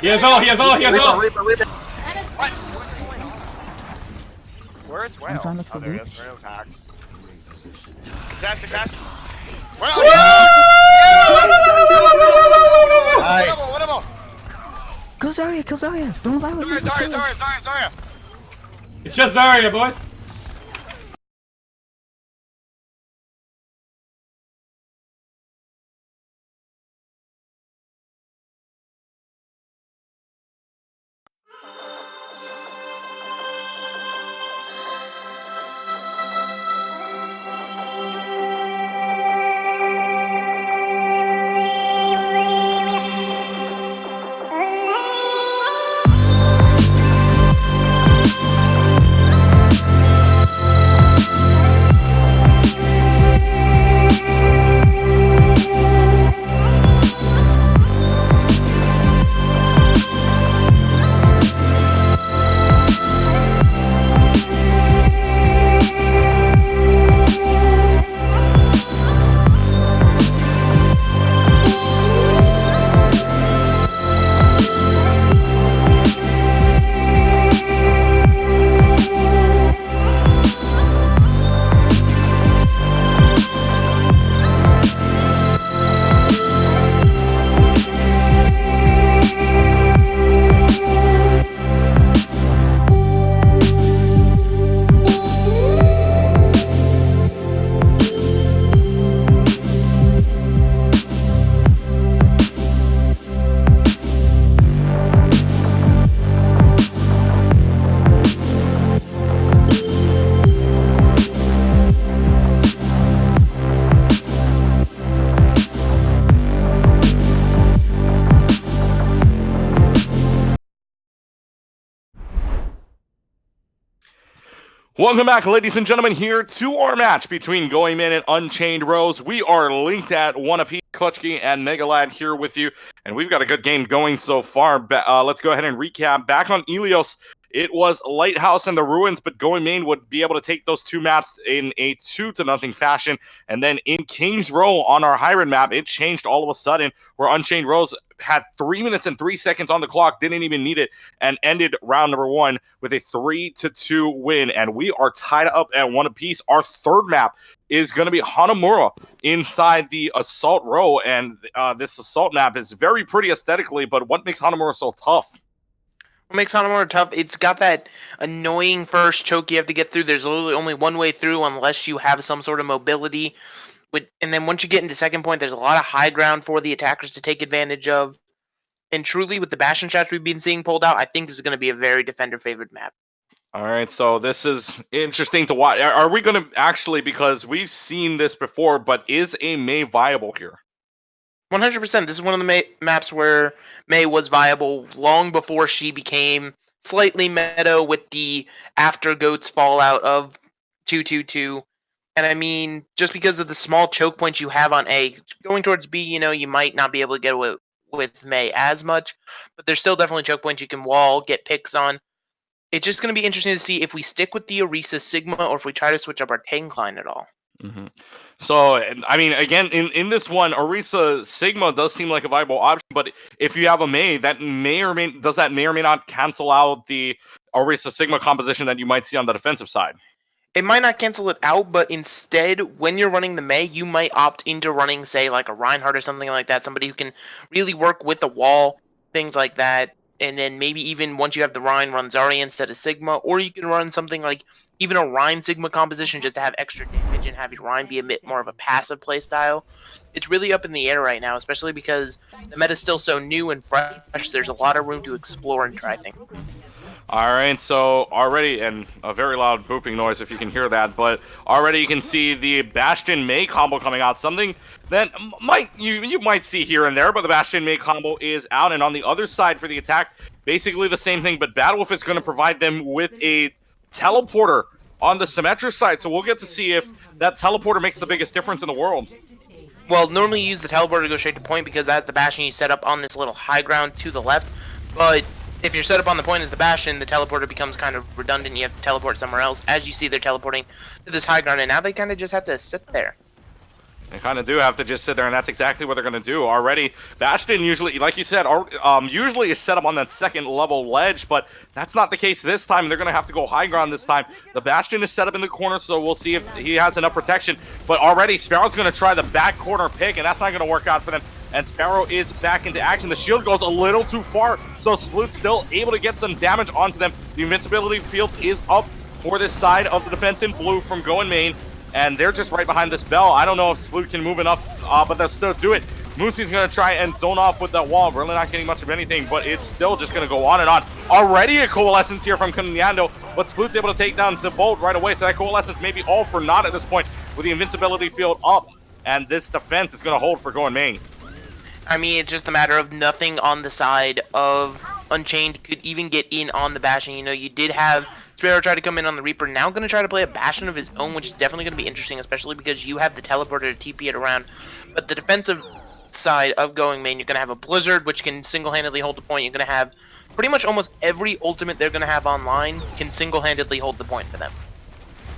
He has all, he has all, he has all! Where's Rail? I'm trying to Oh, there he look is. Rail's hacked. Catch. Nice. Whatever. Kill Zarya! Don't allow it! Zarya. It's just Zarya, boys! Welcome back, ladies and gentlemen, here to our match between Going Man and Unchained Rose. We are linked at one apiece. Clutchkey and Megalad here with you, and we've got a good game going so far. Let's go ahead and recap. Back on Ilios, it was Lighthouse and the Ruins, but Going Man would be able to take those two maps in a 2-0 fashion. And then in King's Row on our Hiren map, it changed all of a sudden, where Unchained Rose had 3 minutes and 3 seconds on the clock, didn't even need it, and ended round number 1 with a 3-2 win. And we are tied up at one apiece. Our third map is going to be Hanamura inside the Assault Row, and this Assault map is very pretty aesthetically, but what makes Hanamura so tough? What makes Hanamura tough? It's got that annoying first choke you have to get through. There's literally only one way through unless you have some sort of mobility. And then once you get into second point, there's a lot of high ground for the attackers to take advantage of. And truly, with the Bastion shots we've been seeing pulled out, I think this is going to be a very defender-favored map. All right, so this is interesting to watch. Are we going to actually, because we've seen this before, but is a Mei viable here? 100%. This is one of the maps where Mei was viable long before she became slightly meta with the after Goats fallout of 2-2-2. And I mean, just because of the small choke points you have on A, going towards B, you might not be able to get away with Mei as much, but there's still definitely choke points you can wall, get picks on. It's just going to be interesting to see if we stick with the Orisa Sigma or if we try to switch up our tank line at all. Mm-hmm. So, I mean, again, in this one, Orisa Sigma does seem like a viable option, but if you have a Mei, that may or may not cancel out the Orisa Sigma composition that you might see on the defensive side. It might not cancel it out, but instead, when you're running the Mei, you might opt into running, say, like a Reinhardt or something like that, somebody who can really work with the wall, things like that. And then maybe even once you have the Rhine, run Zarya instead of Sigma, or you can run something like even a Rhine Sigma composition just to have extra damage and have your Rhine be a bit more of a passive playstyle. It's really up in the air right now, especially because the meta is still so new and fresh. There's a lot of room to explore and try things. All right, so already, and a very loud booping noise if you can hear that, but already you can see the Bastion Mei combo coming out, something that you might see here and there, but the Bastion Mei combo is out, and on the other side for the attack, basically the same thing, but Batwolf is going to provide them with a teleporter on the Symmetra side, so we'll get to see if that teleporter makes the biggest difference in the world. Well, normally you use the teleporter to go straight to point because as the Bastion you set up on this little high ground to the left, but if you're set up on the point as the Bastion, the teleporter becomes kind of redundant. You have to teleport somewhere else. As you see, they're teleporting to this high ground, and now they kind of just have to sit there. They kind of do have to just sit there, and that's exactly what they're going to do already. Bastion usually, like you said, usually is set up on that second level ledge, but that's not the case this time. They're going to have to go high ground this time. The Bastion is set up in the corner, so we'll see if he has enough protection. But already, Sparrow's going to try the back corner pick, and that's not going to work out for them. And Sparrow is back into action. The shield goes a little too far, so Sploot's still able to get some damage onto them. The invincibility field is up for this side of the defense in blue from Going Main. And they're just right behind this bell. I don't know if Sploot can move enough, but they'll still do it. Moosey's going to try and zone off with that wall. Really not getting much of anything, but it's still just going to go on and on. Already a Coalescence here from Kanyando, but Sploot's able to take down Zavolt right away. So that Coalescence may be all for naught at this point with the invincibility field up. And this defense is going to hold for Going Main. I mean, it's just a matter of nothing on the side of Unchained could even get in on the Bastion. You know, you did have Sparrow try to come in on the Reaper, now going to try to play a Bastion of his own, which is definitely going to be interesting, especially because you have the teleporter to TP it around. But the defensive side of Going Main, you're going to have a Blizzard, which can single-handedly hold the point. You're going to have pretty much almost every ultimate they're going to have online can single-handedly hold the point for them.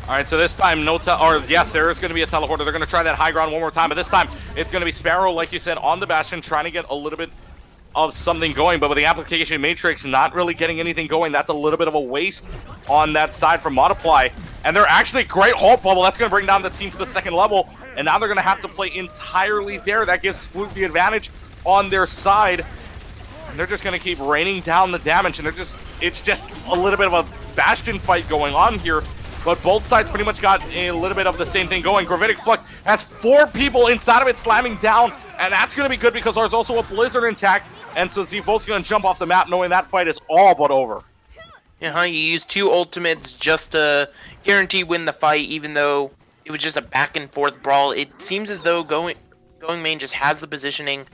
All right, so this time, yes, there is going to be a teleporter. They're going to try that high ground one more time, but this time it's going to be Sparrow, like you said, on the Bastion, trying to get a little bit of something going, but with the application matrix not really getting anything going, that's a little bit of a waste on that side from Multiply. And they're actually great halt bubble. That's going to bring down the team to the second level, and now they're going to have to play entirely there. That gives Sploot the advantage on their side, and they're just going to keep raining down the damage, and it's just a little bit of a Bastion fight going on here. But both sides pretty much got a little bit of the same thing going. Gravitic Flux has 4 people inside of it slamming down, and that's going to be good because there's also a Blizzard intact, and so Z-Volt's going to jump off the map knowing that fight is all but over. You use 2 ultimates just to guarantee win the fight, even though it was just a back-and-forth brawl. It seems as though Going Main just has the positioning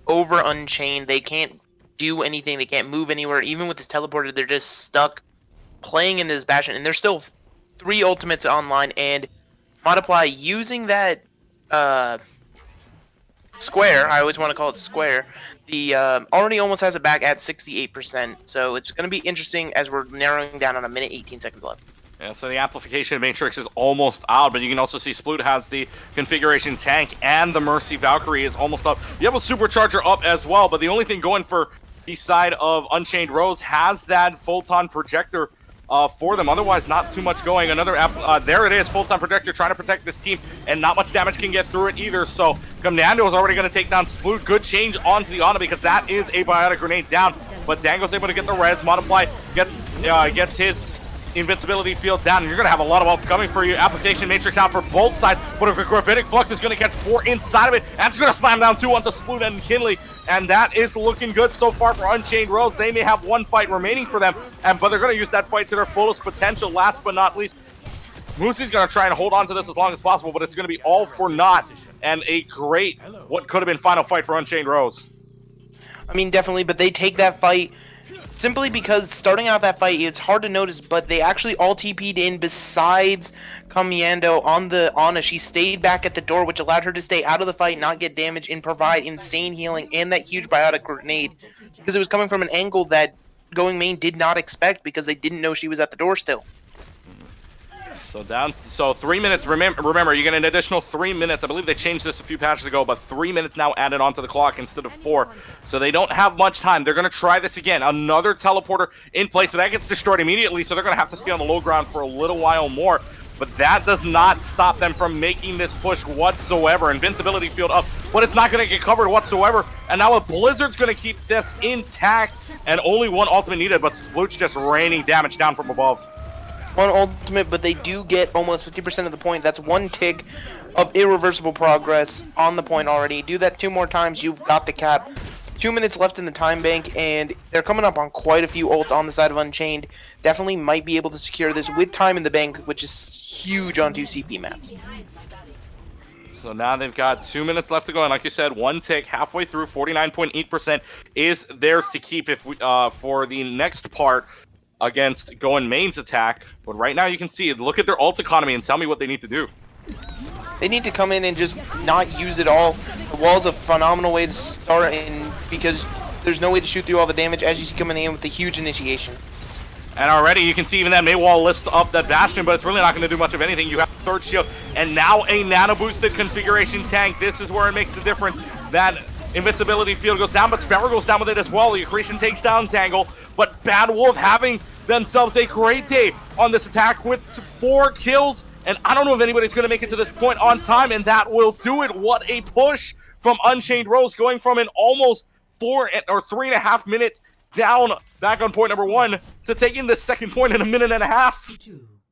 over Unchained. They can't do anything. They can't move anywhere. Even with this teleporter, they're just stuck playing in this Bastion, and they're still 3 ultimates online, and Multiply using that square, I always want to call it square, the already almost has it back at 68%, so it's going to be interesting as we're narrowing down on 1:18 seconds left. Yeah, so the amplification matrix is almost out, but you can also see Sploot has the configuration tank, and the Mercy Valkyrie is almost up. You have a supercharger up as well, but the only thing going for the side of Unchained Rose has that photon projector for them. Otherwise, not too much going. Another there it is, full-time projector trying to protect this team, and not much damage can get through it either. So Commando is already going to take down Sploot. Good change onto the Ana because that is a biotic grenade down. But Dango's able to get the res. Multiply gets his invincibility field down, and you're going to have a lot of ults coming for you. Application matrix out for both sides, but a Gravitic Flux is going to catch 4 inside of it. That's going to slam down 2 onto Sploot and Kinley, and that is looking good so far for Unchained Rose. They may have 1 fight remaining for them, but they're going to use that fight to their fullest potential. Last but not least, Moosey's going to try and hold on to this as long as possible, but it's going to be all for naught, and a great, what could have been final fight for Unchained Rose. I mean, definitely, but they take that fight simply because starting out that fight, it's hard to notice, but they actually all TP'd in besides Commando on the Ana. She stayed back at the door, which allowed her to stay out of the fight, not get damage, and provide insane healing and that huge biotic grenade because it was coming from an angle that Going Main did not expect because they didn't know she was at the door still. So 3 minutes. Remember, you get an additional 3 minutes. I believe they changed this a few patches ago, but 3 minutes now added onto the clock instead of 4. So they don't have much time. They're going to try this again. Another teleporter in place, but that gets destroyed immediately, so they're going to have to stay on the low ground for a little while more. But that does not stop them from making this push whatsoever. Invincibility field up, but it's not going to get covered whatsoever. And now a Blizzard's going to keep this intact, and only 1 ultimate needed, but Sploot's just raining damage down from above. 1 ultimate, but they do get almost 50% of the point. That's 1 tick of irreversible progress on the point already. Do that 2 more times, you've got the cap. 2 minutes left in the time bank, and they're coming up on quite a few ults on the side of Unchained. Definitely might be able to secure this with time in the bank, which is huge on 2 CP maps. So now they've got 2 minutes left to go, and like you said, 1 tick halfway through. 49.8% is theirs to keep if for the next part against Going Main's attack. But right now you can see, look at their ult economy and tell me what they need to do. They need to come in and just not use it all. The wall's a phenomenal way to start, and because there's no way to shoot through all the damage as you see coming in with the huge initiation. And already you can see even that Maywall lifts up that Bastion, but it's really not going to do much of anything. You have third shield, and now a nano-boosted configuration tank. This is where it makes the difference. That invincibility field goes down, but Sparrow goes down with it as well. The Accretion takes down Tangle, but Bad Wolf having themselves a great day on this attack with 4 kills. And I don't know if anybody's going to make it to this point on time, and that will do it. What a push from Unchained Rose, going from an almost 3.5 minute down back on point number 1 to taking the second point in a minute and a half.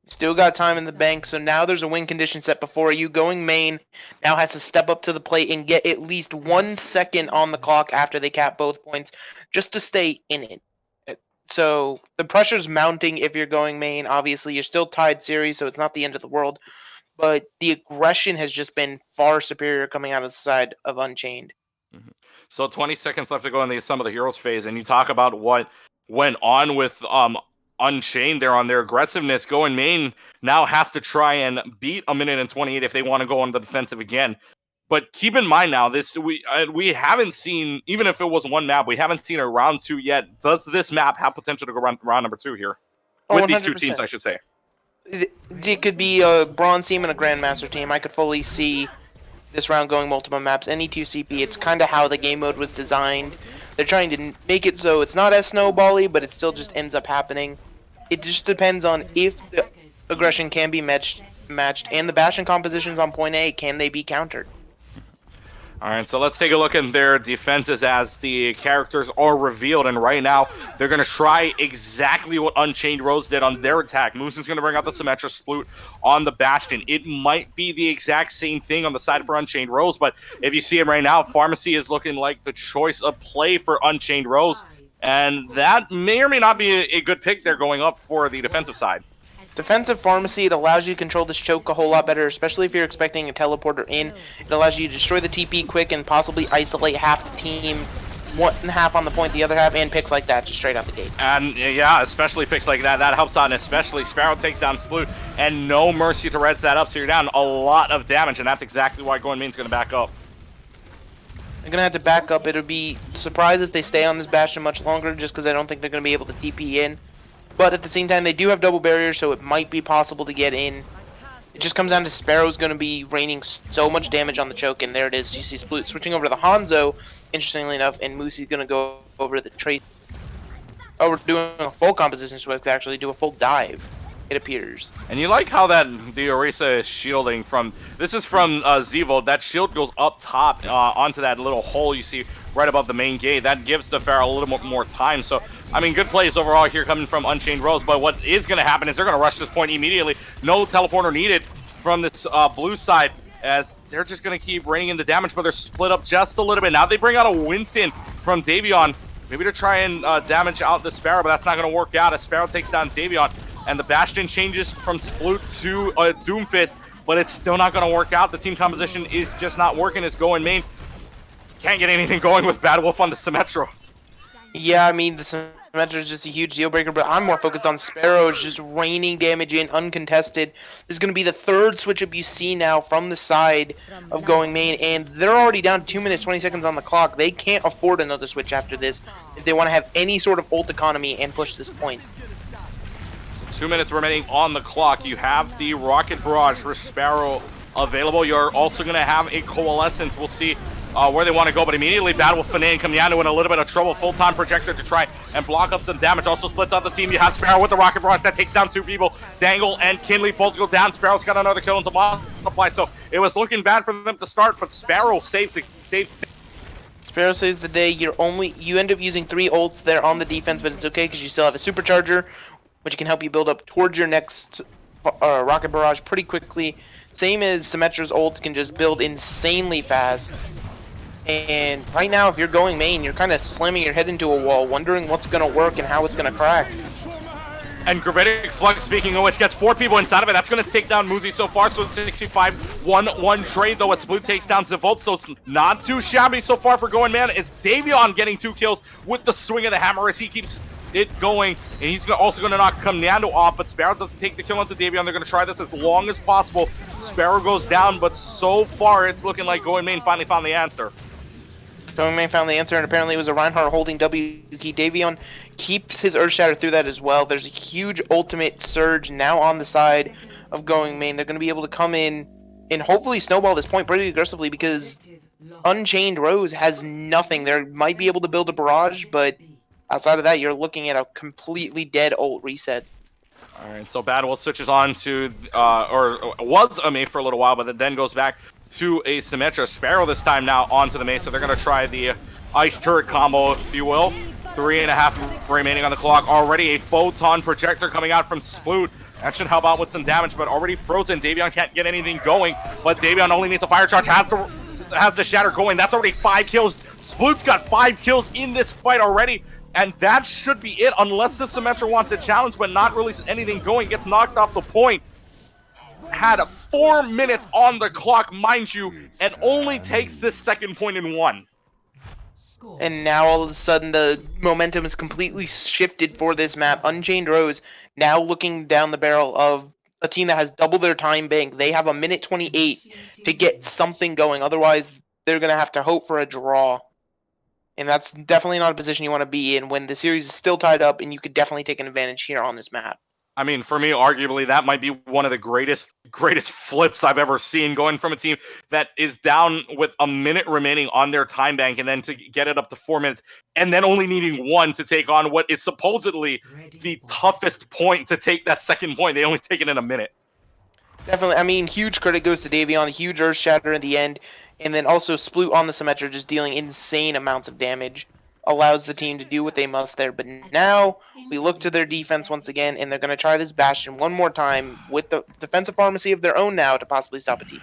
Still got time in the bank, so now there's a win condition set before you. Going main now has to step up to the plate and get at least 1 second on the clock after they cap both points just to stay in it. So the pressure's mounting if you're going main. Obviously, you're still tied series, so it's not the end of the world. But the aggression has just been far superior coming out of the side of Unchained. So 20 seconds left to go in the Some of the Heroes phase, and you talk about what went on with Unchained there on their aggressiveness. Going main now has to try and beat a minute and 28 if they want to go on the defensive again. But keep in mind now, this we haven't seen, even if it was one map, we haven't seen a round 2 yet. Does this map have potential to go round number 2 here? With these 2 teams, I should say. It could be a Bronze team and a Grandmaster team. I could fully see this round going multiple maps. Any 2 CP, it's kind of how the game mode was designed. They're trying to make it so it's not as snowbally, but it still just ends up happening. It just depends on if the aggression can be matched, and the Bastion compositions on point A, can they be countered? All right, so let's take a look at their defenses as the characters are revealed. And right now, they're going to try exactly what Unchained Rose did on their attack. Moose is going to bring out the Symmetra Sploot on the Bastion. It might be the exact same thing on the side for Unchained Rose, but if you see it right now, Pharmacy is looking like the choice of play for Unchained Rose. And that may or may not be a good pick there going up for the defensive side. Defensive Pharmacy, it allows you to control this choke a whole lot better, especially if you're expecting a teleporter in. It allows you to destroy the TP quick and possibly isolate half the team, one half on the point, the other half, and picks like that just straight out the gate. And yeah, especially picks like that, that helps out, and especially Sparrow takes down Sploot, and no mercy to res that up, so you're down a lot of damage, and that's exactly why Going Main's going to back up. They're going to have to back up. It would be surprised if they stay on this Bastion much longer, just because I don't think they're going to be able to TP in. But at the same time, they do have double barriers, so it might be possible to get in. It just comes down to Sparrow's going to be raining so much damage on the choke, and there it is. You see Sploot switching over to the Hanzo, interestingly enough, and Moosey's going to go over to the Trace. Oh, we're doing a full composition switch to actually do a full dive, it appears. And you like how that the Orisa is shielding from, this is from Zevo, that shield goes up top onto that little hole you see right above the main gate. That gives the Pharaoh a little more time, so I mean, good plays overall here coming from Unchained Rose, but what is going to happen is they're going to rush this point immediately. No teleporter needed from this blue side, as they're just going to keep raining in the damage, but they're split up just a little bit. Now they bring out a Winston from Davion, maybe to try and damage out the Sparrow, but that's not going to work out as Sparrow takes down Davion, and the Bastion changes from Sploot to Doomfist, but it's still not going to work out. The team composition is just not working. It's Going main. Can't get anything going with Bad Wolf on the Symmetra. Yeah, I mean, the Symmetra is just a huge deal breaker, but I'm more focused on Sparrows just raining damage in uncontested. This is going to be the 3rd switch up you see now from the side of Going main, and they're already down 2 minutes, 20 seconds on the clock. They can't afford another switch after this if they want to have any sort of ult economy and push this point. 2 minutes remaining on the clock. You have the Rocket Barrage for Sparrow available. You're also going to have a Coalescence. We'll see where they want to go, but immediately Bad Wolf and Kamyano in a little bit of trouble. Full-time Projector to try and block up some damage. Also splits out the team. You have Sparrow with the Rocket Barrage that takes down 2 people. Dangle and Kinley both go down. Sparrow's got another kill into multiply, so it was looking bad for them to start, but Sparrow saves it. Sparrow saves the day. You end up using 3 ults there on the defense, but it's okay because you still have a Supercharger, which can help you build up towards your next Rocket Barrage pretty quickly. Same as Symmetra's ult can just build insanely fast. And right now, if you're going main, you're kind of slamming your head into a wall, wondering what's going to work and how it's going to crack. And Gravitic Flux, speaking of which, gets 4 people inside of it. That's going to take down Muzi so far, so it's 65-1-1 trade, though as Blue takes down Zavolt, so it's not too shabby so far for Going Man. It's Davion getting 2 kills with the swing of the hammer as he keeps it going, and he's also going to knock Kamyando off, but Sparrow doesn't take the kill onto Davion. They're going to try this as long as possible. Sparrow goes down, but so far it's looking like Going Main finally found the answer. Going main found the answer, and apparently it was a Reinhardt holding W key. Davion keeps his Earth Shatter through that as well. There's a huge ultimate surge now on the side of going main. They're going to be able to come in and hopefully snowball this point pretty aggressively because Unchained Rose has nothing. They might be able to build a barrage, but outside of that, you're looking at a completely dead ult reset. All right, so Bad Wolf switches on to, or was a Mei for a little while, but then goes back to a Symmetra. Sparrow this time now onto the Mei, so they're going to try the Ice Turret combo, if you will. 3.5 remaining on the clock. Already a Photon Projector coming out from Sploot. That should help out with some damage, but already frozen. Davion can't get anything going, but Davion only needs a Fire Charge, has the Shatter going. That's already 5 kills. Sploot's got 5 kills in this fight already. And that should be it, unless the Symmetra wants a challenge, but not really anything going. Gets knocked off the point. Had 4 minutes on the clock, mind you, and only takes this second point in 1. And now all of a sudden the momentum is completely shifted for this map. Unchained Rose now looking down the barrel of a team that has double their time bank. They have a minute 28 to get something going. Otherwise, they're going to have to hope for a draw. And that's definitely not a position you want to be in when the series is still tied up, and you could definitely take an advantage here on this map. I mean, for me, arguably, that might be one of the greatest flips I've ever seen, going from a team that is down with a minute remaining on their time bank, and then to get it up to 4 minutes, and then only needing 1 to take on what is supposedly the toughest point to take that second point. They only take it in a minute. Definitely. I mean, huge credit goes to Davion, the huge Earth Shatter in the end, and then also Sploot on the Symmetra just dealing insane amounts of damage. Allows the team to do what they must there. But now we look to their defense once again, and they're going to try this Bastion one more time with the defensive pharmacy of their own now to possibly stop a TP.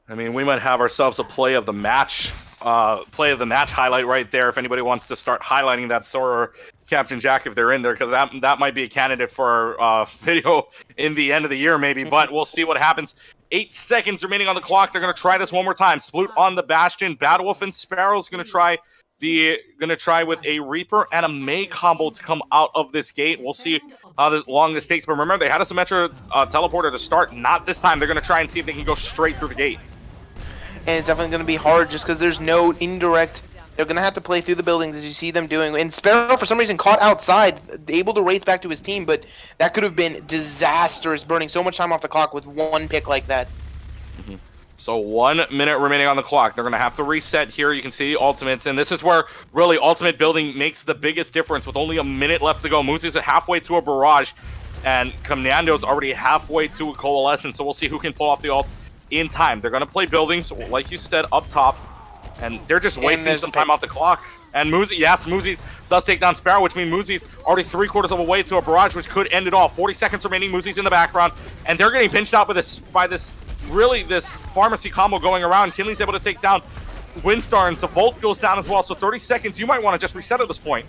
I mean, we might have ourselves a play of the match highlight right there if anybody wants to start highlighting that, or Captain Jack if they're in there, because that might be a candidate for video in the end of the year maybe, but we'll see what happens. 8 seconds remaining on the clock. They're going to try this one more time. Sploot on the Bastion. Bad Wolf and Sparrow's going to try with a Reaper and a Mei combo to come out of this gate. We'll see how long this takes. But remember, they had a Symmetra teleporter to start. Not this time. They're going to try and see if they can go straight through the gate. And it's definitely going to be hard just because there's no indirect. They're going to have to play through the buildings as you see them doing. And Sparrow, for some reason, caught outside, able to wraith back to his team. But that could have been disastrous, burning so much time off the clock with one pick like that. So 1 minute remaining on the clock. They're going to have to reset here. You can see ultimates, and this is where really ultimate building makes the biggest difference with only a minute left to go. Moosey's halfway to a barrage, and Commando's already halfway to a coalescence, so we'll see who can pull off the ults in time. They're going to play buildings, like you said, up top, and they're just wasting some time off the clock. And Moosey, yes, Moosey does take down Sparrow, which means Moosey's already 3/4 of a way to a barrage, which could end it all. 40 seconds remaining, Moosey's in the background, and they're getting pinched out by this pharmacy combo going around. Kinley's able to take down Windstar, and Volt goes down as well. So 30 seconds, you might want to just reset at this point.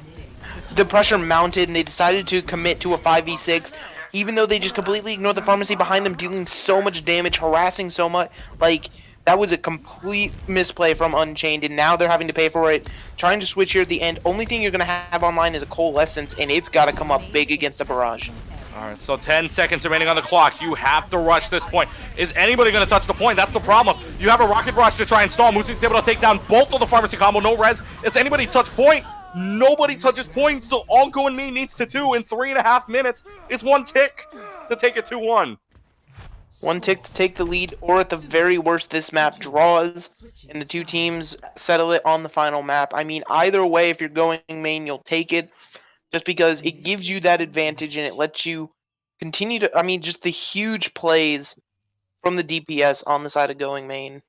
The pressure mounted, and they decided to commit to a 5v6, even though they just completely ignored the pharmacy behind them, dealing so much damage, harassing so much. Like, that was a complete misplay from Unchained, and now they're having to pay for it. Trying to switch here at the end. Only thing you're going to have online is a Coalescence, and it's got to come up big against a Barrage. All right, so 10 seconds remaining on the clock. You have to rush this point. Is anybody going to touch the point? That's the problem. You have a Rocket Rush to try and stall. Moosey's able to take down both of the pharmacy combo. No res. Is anybody touch point? Nobody touches point, so all going me needs to 2 in 3.5 minutes. It's 1 tick to take it 2-1. 1 tick to take the lead, or at the very worst, this map draws, and the two teams settle it on the final map. I mean, either way, if you're going main, you'll take it, just because it gives you that advantage, and it lets you continue to, I mean, just the huge plays from the DPS on the side of going main.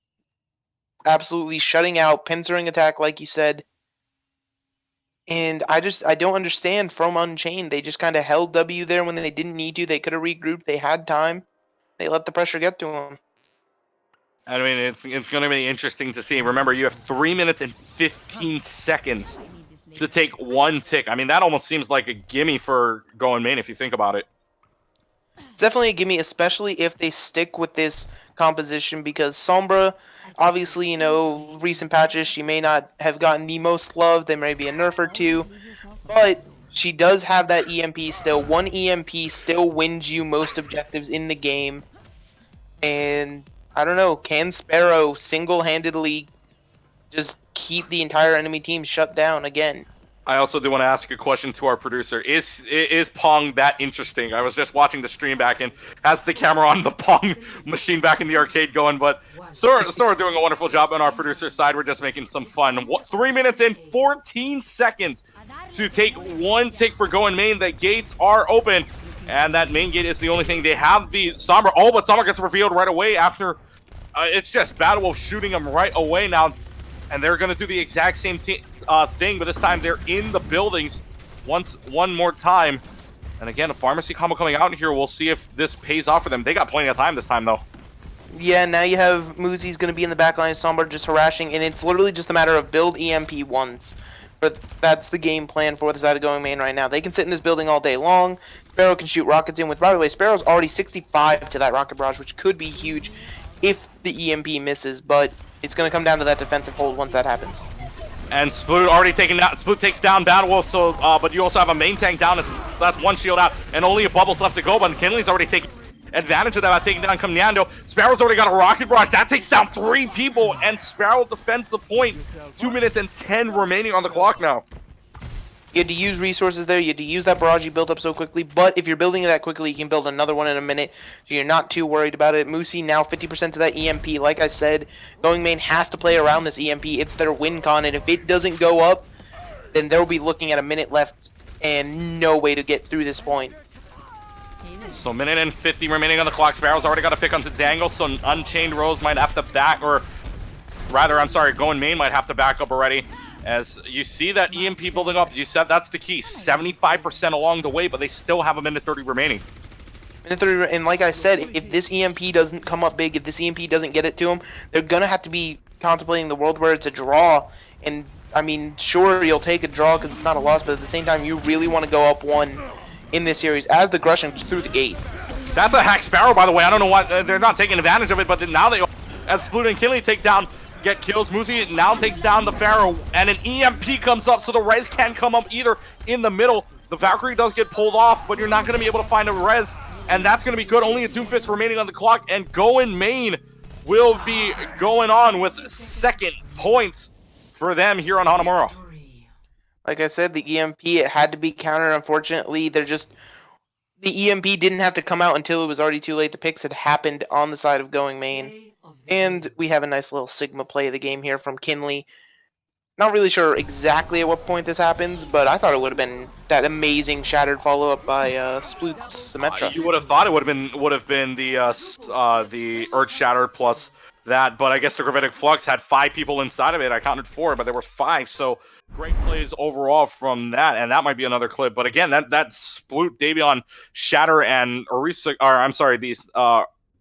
Absolutely shutting out, pincering attack, like you said. And I don't understand from Unchained. They just kind of held W there when they didn't need to. They could have regrouped. They had time. They let the pressure get to them. I mean, it's going to be interesting to see. Remember, you have 3 minutes and 15 seconds to take 1 tick. I mean, that almost seems like a gimme for going main if you think about it. It's definitely a gimme, especially if they stick with this composition, because Sombra, obviously, you know, recent patches, she may not have gotten the most love. There may be a nerf or two, but she does have that EMP still. 1 EMP still wins you most objectives in the game. And I don't know, can Sparrow single-handedly just keep the entire enemy team shut down again? I also do want to ask a question to our producer. Is Pong that interesting? I was just watching the stream back and has the camera on the Pong machine back in the arcade going, but Sora doing a wonderful job on our producer side. We're just making some fun. 3 minutes in, 14 seconds to take one tick for Going Main. The gates are open, and that main gate is the only thing. They have the Sombra. Oh, but Sombra gets revealed right away after. It's just Battle Wolf shooting him right away now. And they're going to do the exact same thing, but this time they're in the buildings one more time. And again, a pharmacy combo coming out here. We'll see if this pays off for them. They got plenty of time this time, though. Yeah, now you have Muzi's going to be in the backline, Sombra just harassing, and it's literally just a matter of build EMP once. But that's the game plan for the side of Going Main right now. They can sit in this building all day long. Sparrow can shoot rockets in with, by the way, Sparrow's already 65 to that rocket barrage, which could be huge if the EMP misses, but it's going to come down to that defensive hold once that happens. And Sploot already taken out. Sploot takes down Battle Wolf, so but you also have a main tank down. That's one shield out, and only a Bubbles left to go. But Kinley's already taking advantage of that by taking down Caminando. Sparrow's already got a rocket barrage. That takes down 3 people, and Sparrow defends the point. 2 minutes and 10 remaining on the clock now. You had to use resources there. You had to use that barrage you built up so quickly. But if you're building it that quickly, you can build another one in a minute. So you're not too worried about it. Musi now 50% to that EMP. Like I said, Going Main has to play around this EMP. It's their win con. And if it doesn't go up, then they'll be looking at a minute left and no way to get through this point. So minute and 50 remaining on the clock. Sparrow's already got to pick onto Dangle. So Unchained Rose might have to back, or rather, I'm sorry, Going Main might have to back up already. As you see that EMP building up, you said that's the key. 75% along the way, but they still have a minute 30 remaining. Minute 30, and like I said, if this EMP doesn't come up big, if this EMP doesn't get it to them, they're going to have to be contemplating the world where it's a draw. And, I mean, sure, you'll take a draw because it's not a loss, but at the same time, you really want to go up one in this series as the Grushin through the gate. That's a hack Sparrow, by the way. I don't know why they're not taking advantage of it, but now they, as Sploot and Kinley take down, get kills. Muzi now takes down the Pharaoh, and an EMP comes up, so the res can't come up either in the middle. The Valkyrie does get pulled off, but you're not going to be able to find a res, and that's going to be good. Only a Doomfist remaining on the clock, and Going Main will be going on with second points for them here on Hanamura. Like I said, the EMP, it had to be countered. Unfortunately, the EMP didn't have to come out until it was already too late. The picks had happened on the side of Going Main. And we have a nice little Sigma play of the game here from Kinley. Not really sure exactly at what point this happens, but I thought it would have been that amazing shattered follow-up by Sploot's Symmetra. You would have thought it would have been the Earth Shatter plus that, but I guess the Gravitic Flux had 5 people inside of it. I counted 4, but there were 5, so great plays overall from that, and that might be another clip. But again, that Sploot, Davion, Shatter, and Orisa, or I'm sorry, the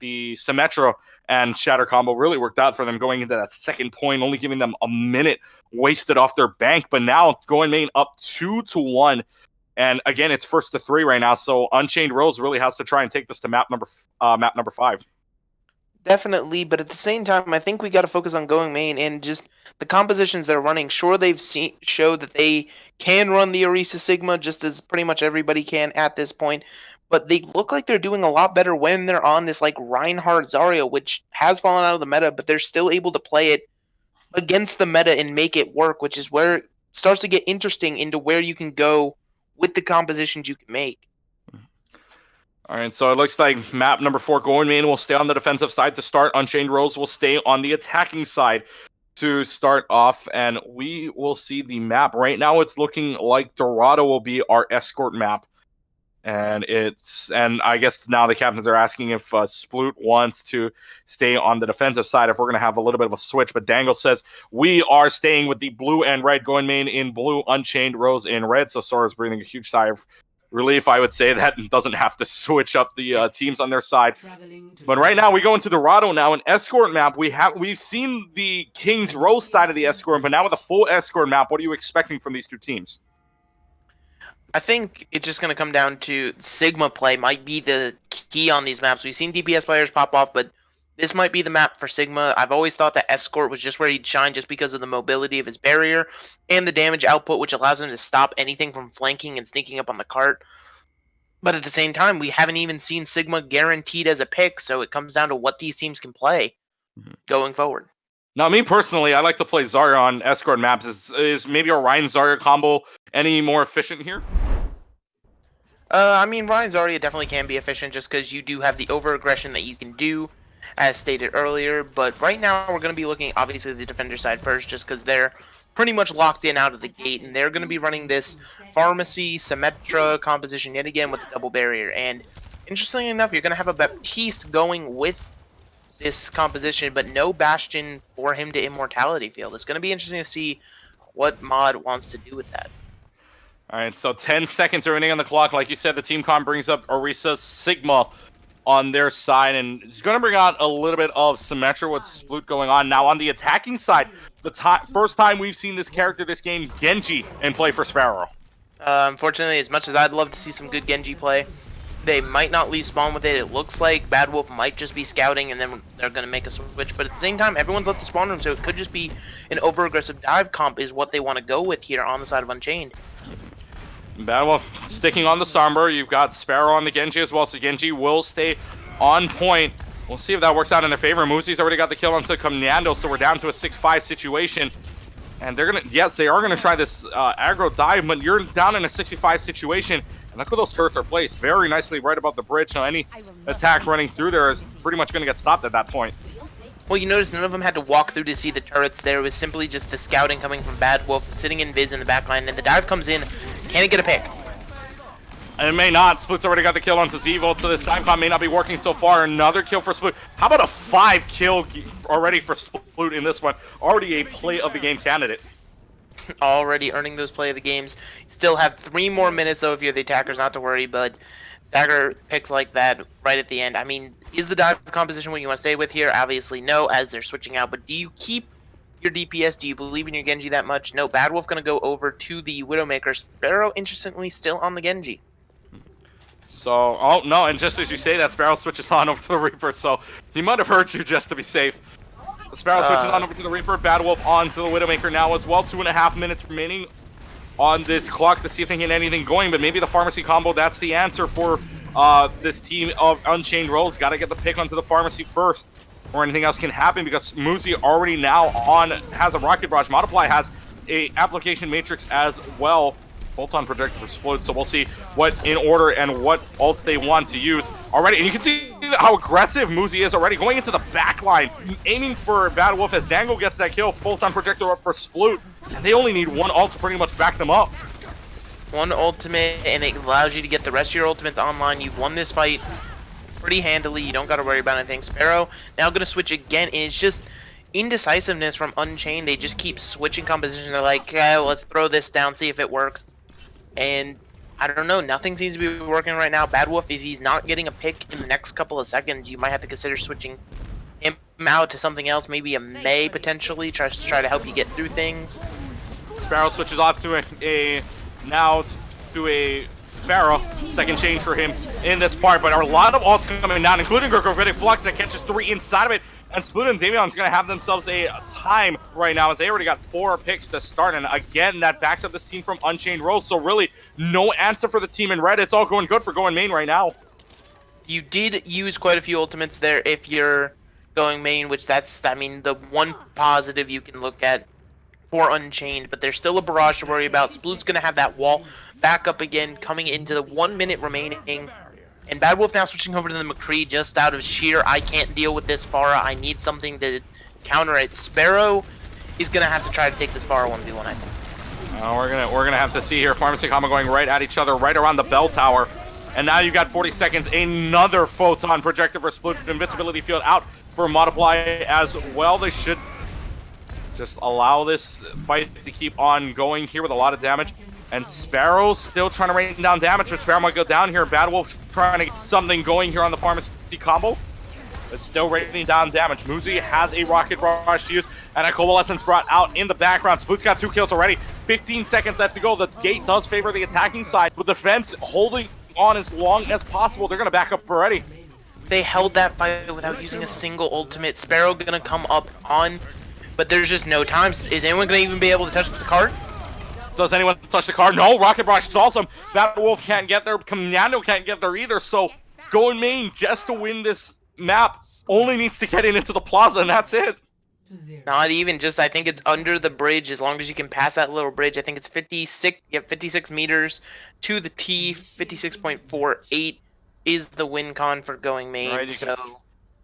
Symmetra and Shatter combo really worked out for them going into that second point, only giving them a minute wasted off their bank. But now Going Main up 2-1. And again, it's 1st to 3 right now. So Unchained Rose really has to try and take this to map number 5. Definitely, but at the same time, I think we got to focus on Going Main and just the compositions they're running. Sure, they've showed that they can run the Orisa Sigma just as pretty much everybody can at this point. But they look like they're doing a lot better when they're on this like Reinhardt Zarya, which has fallen out of the meta, but they're still able to play it against the meta and make it work, which is where it starts to get interesting into where you can go with the compositions you can make. All right, so it looks like map number 4, Going Main will stay on the defensive side to start. Unchained Rose will stay on the attacking side to start off, and we will see the map. Right now, it's looking like Dorado will be our escort map. And I guess now the captains are asking if Sploot wants to stay on the defensive side, if we're going to have a little bit of a switch. But Dangle says we are staying with the blue and red, Going Main in blue, Unchained Rose in red. So Sora's breathing a huge sigh of relief, I would say, that doesn't have to switch up the teams on their side. But right now we go into Dorado now, an escort map. We've seen the King's Rose side of the escort, but now with a full escort map, what are you expecting from these two teams? I think it's just going to come down to Sigma play might be the key on these maps. We've seen DPS players pop off, but this might be the map for Sigma. I've always thought that Escort was just where he'd shine just because of the mobility of his barrier and the damage output, which allows him to stop anything from flanking and sneaking up on the cart. But at the same time, we haven't even seen Sigma guaranteed as a pick, so it comes down to what these teams can play going forward. Now, me personally, I like to play Zarya on escort maps. Is maybe a Ryan Zarya combo any more efficient here? I mean, Ryan Zarya definitely can be efficient just because you do have the over-aggression that you can do, as stated earlier. But right now, we're going to be looking, obviously, the defender side first, just because they're pretty much locked in out of the gate, and they're going to be running this Pharmacy, Symmetra composition yet again with the double barrier. And interestingly enough, you're going to have a Baptiste going with this composition, but no Bastion for him to Immortality Field. It's going to be interesting to see what Mod wants to do with that. All right, so 10 seconds remaining on the clock. Like you said, the team comp brings up Orisa Sigma on their side, and it's going to bring out a little bit of Symmetra with Sploot going on. Now, on the attacking side, the first time we've seen this character this game, Genji, in play for Sparrow. Unfortunately, as much as I'd love to see some good Genji play, they might not leave spawn with it. It looks like Bad Wolf might just be scouting, and then they're going to make a switch. But at the same time, everyone's left the spawn room, so it could just be an over-aggressive dive comp is what they want to go with here on the side of Unchained. Bad Wolf sticking on the Sombra. You've got Sparrow on the Genji as well, so Genji will stay on point. We'll see if that works out in their favor. Muzi's already got the kill onto Commando, so we're down to a 6-5 situation. And they're going to, yes, they are going to try this aggro dive, but you're down in a 65 situation. And look where those turrets are placed. Very nicely right above the bridge, so any attack running through there is pretty much going to get stopped at that point. Well, you notice none of them had to walk through to see the turrets there. It was simply just the scouting coming from Bad Wolf, sitting in Viz in the backline, and the dive comes in. Can it get a pick? And it may not. Sploot's already got the kill onto Zevolt, so this time comp may not be working so far. Another kill for Sploot. How about a 5 kill already for Sploot in this one? Already a play of the game candidate. Already earning those play of the games. Still have 3 more minutes, though, if you're the attackers, not to worry, but stagger picks like that right at the end. I mean, is the dive composition what you want to stay with here? Obviously, no, as they're switching out, but do you keep your DPS? Do you believe in your Genji that much? No, Bad Wolf going to go over to the Widowmaker. Sparrow, interestingly, still on the Genji. So, oh, no, and just as you say that, Sparrow switches on over to the Reaper, so he might have heard you just to be safe. Sparrow switches on over to the Reaper, Bad Wolf on to the Widowmaker now as well. 2.5 minutes remaining on this clock to see if they can get anything going, but maybe the Pharmacy combo, that's the answer for this team of Unchained Rose. Got to get the pick onto the Pharmacy first, or anything else can happen, because Muzi already now has a Rocket Barrage. Multiply has a Application Matrix as well. Photon Projector for Sploot, so we'll see what in order and what ults they want to use already. And you can see how aggressive Muzi is already, going into the back line, aiming for Bad Wolf as Dango gets that kill. Photon Projector up for Sploot, and they only need one ult to pretty much back them up. One ultimate, and it allows you to get the rest of your ultimates online. You've won this fight pretty handily. You don't got to worry about anything. Sparrow now going to switch again, and it's just indecisiveness from Unchained. They just keep switching composition. They're like, well, let's throw this down, see if it works. And I don't know, nothing seems to be working right now. Bad Wolf, if he's not getting a pick in the next couple of seconds, you might have to consider switching him out to something else, maybe a Mei potentially, try to help you get through things. Sparrow switches off to a Pharaoh. Second change for him in this part, but a lot of ults coming down, including Gorgovitic Flux that catches 3 inside of it. And Sploot and Damion's going to have themselves a time right now, as they already got 4 picks to start. And again, that backs up this team from Unchained Rose. So really, no answer for the team in red. It's all going good for going main right now. You did use quite a few ultimates there if you're going main, which that's, I mean, the one positive you can look at for Unchained. But there's still a barrage to worry about. Sploot's going to have that wall back up again, coming into the 1 minute remaining. And Bad Wolf now switching over to the McCree just out of sheer, I can't deal with this Pharah. I need something to counter it. Sparrow is going to have to try to take this Pharah 1v1, I think. We're gonna have to see here. Pharmacy combo going right at each other, right around the bell tower. And now you've got 40 seconds. Another Photon Projector for Sploot. Invincibility Field out for Multiply as well. They should just allow this fight to keep on going here with a lot of damage. And Sparrow still trying to rain down damage, but Sparrow might go down here. Bad Wolf trying to get something going here on the Pharmacy combo. It's still raining down damage. Muzi has a Rocket Barrage to use, and a Coalescence brought out in the background. Sploot's got 2 kills already. 15 seconds left to go. The gate does favor the attacking side, with defense holding on as long as possible. They're going to back up already. They held that fight without using a single ultimate. Sparrow going to come up on, but there's just no time. Is anyone going to even be able to touch the card? Does anyone touch the card? No, Rocket Barrage stalls him. Bad Wolf can't get there. Commando can't get there either. So going main just to win this map only needs to get into the plaza, and that's it. Not even just, I think it's under the bridge. As long as you can pass that little bridge, I think it's 56 meters to the T. 56.48 is the win con for going main. Right, So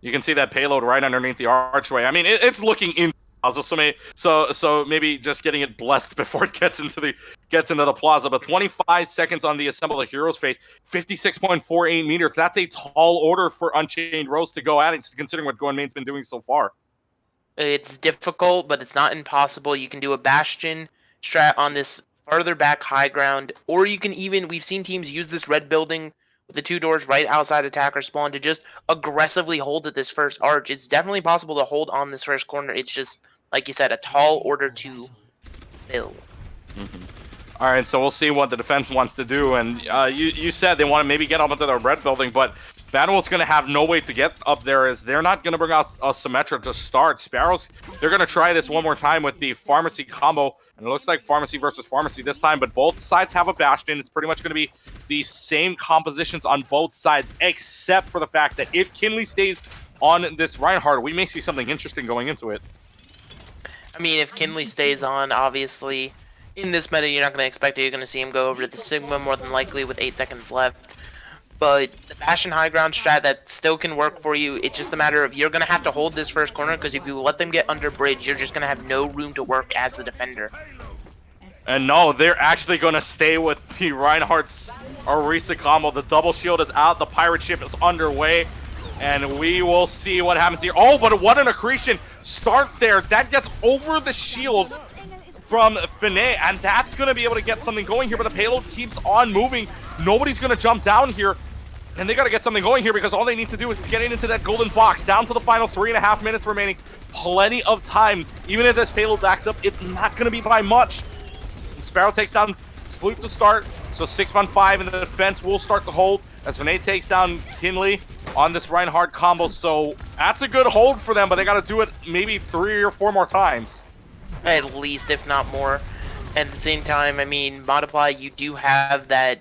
you can see that payload right underneath the archway. I mean, it's looking in. So maybe just getting it blessed before it gets into the plaza. But 25 seconds on the Assemble the Heroes phase, 56.48 meters. That's a tall order for Unchained Rose to go at it, considering what Going Main's been doing so far. it's difficult, but it's not impossible. You can do a Bastion strat on this farther back high ground, or you can even, we've seen teams use this red building with the 2 doors right outside attacker spawn to just aggressively hold at this first arch. It's definitely possible to hold on this first corner. It's just, like you said, a tall order to fill. All right, so we'll see what the defense wants to do. And you said they want to maybe get up into their red building, but Battlewolf's going to have no way to get up there, as they're not going to bring out a Symmetra to start. Sparrows, they're going to try this one more time with the Pharmacy combo. And it looks like Pharmacy versus Pharmacy this time, but both sides have a Bastion. It's pretty much going to be the same compositions on both sides, except for the fact that if Kinley stays on this Reinhardt, we may see something interesting going into it. I mean, if Kinley stays on, obviously, in this meta, you're not going to expect it. You're going to see him go over to the Sigma more than likely with 8 seconds left. But the Bastion high ground strat, that still can work for you. It's just a matter of you're going to have to hold this first corner, because if you let them get under bridge, you're just going to have no room to work as the defender. And no, they're actually going to stay with the Reinhardt's Orisa combo. The double shield is out. The pirate ship is underway. And we will see what happens here. Oh, but what an accretion start there. That gets over the shield from Finet, and that's going to be able to get something going here, but the payload keeps on moving. Nobody's going to jump down here, and they got to get something going here, because all they need to do is get into that golden box. Down to the final 3.5 minutes remaining. Plenty of time. Even if this payload backs up, it's not going to be by much. Sparrow takes down Sploot to start, so 6-on-5 in the defense will start to hold as Finet takes down Kinley on this Reinhardt combo. So that's a good hold for them, but they got to do it maybe 3 or 4 more times. At least, if not more. At the same time, I mean, Multiply, you do have that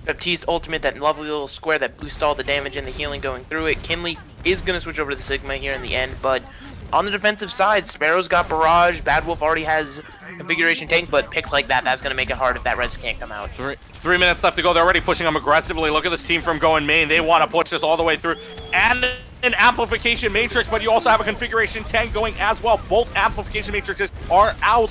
Baptiste ultimate, that lovely little square that boosts all the damage and the healing going through it. Kinley is going to switch over to the Sigma here in the end, but on the defensive side, Sparrow's got Barrage, Bad Wolf already has Configuration Tank, but picks like that, that's going to make it hard if that res can't come out. 3 minutes left to go. They're already pushing them aggressively. Look at this team from Going Main. They want to push this all the way through. And an Amplification Matrix, but you also have a Configuration Tank going as well. Both Amplification Matrices are out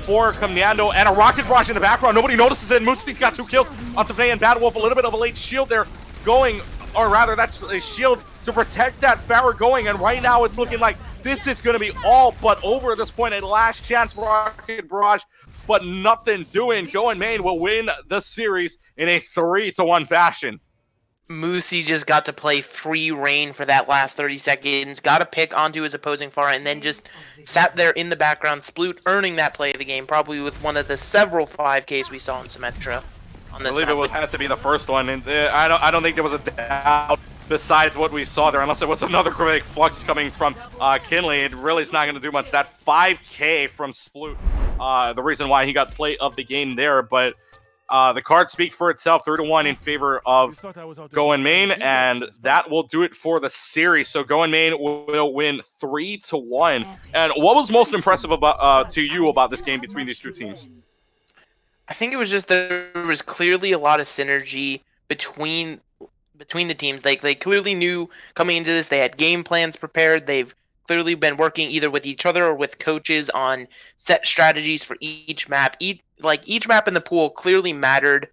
for Commando, and a Rocket Barrage in the background. Nobody notices it. Moosty's got 2 kills on Tefnay and Bad Wolf. A little bit of a late shield there going, or rather, that's a shield to protect that Farrah going, and right now it's looking like this is going to be all but over at this point. A last chance Rocket Barrage, but nothing doing. Going Main will win the series in a 3-1 fashion. Moosey just got to play free reign for that last 30 seconds, got a pick onto his opposing Farah, and then just sat there in the background, Sploot earning that play of the game, probably with one of the several 5Ks we saw in Symmetra. I believe it had to be the first one, and I don't think there was a doubt besides what we saw there, unless it was another chromatic flux coming from Kinley. It really is not going to do much. That 5K from Sploot, the reason why he got play of the game there, but the cards speak for itself, 3-1 in favor of Going Main, and that will do it for the series. So Going Main will win 3-1. And what was most impressive about to you about this game between these two teams? I think it was just that there was clearly a lot of synergy between the teams. Like, they clearly knew coming into this, they had game plans prepared. They've clearly been working either with each other or with coaches on set strategies for each map. Each map in the pool clearly mattered.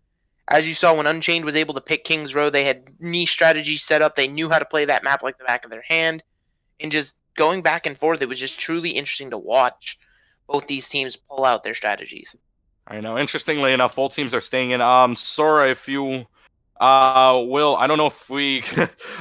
As you saw when Unchained was able to pick King's Row, they had niche strategies set up. They knew how to play that map like the back of their hand. And just going back and forth, it was just truly interesting to watch both these teams pull out their strategies. I know. Interestingly enough, both teams are staying in. Sora, if you will, I don't know if we...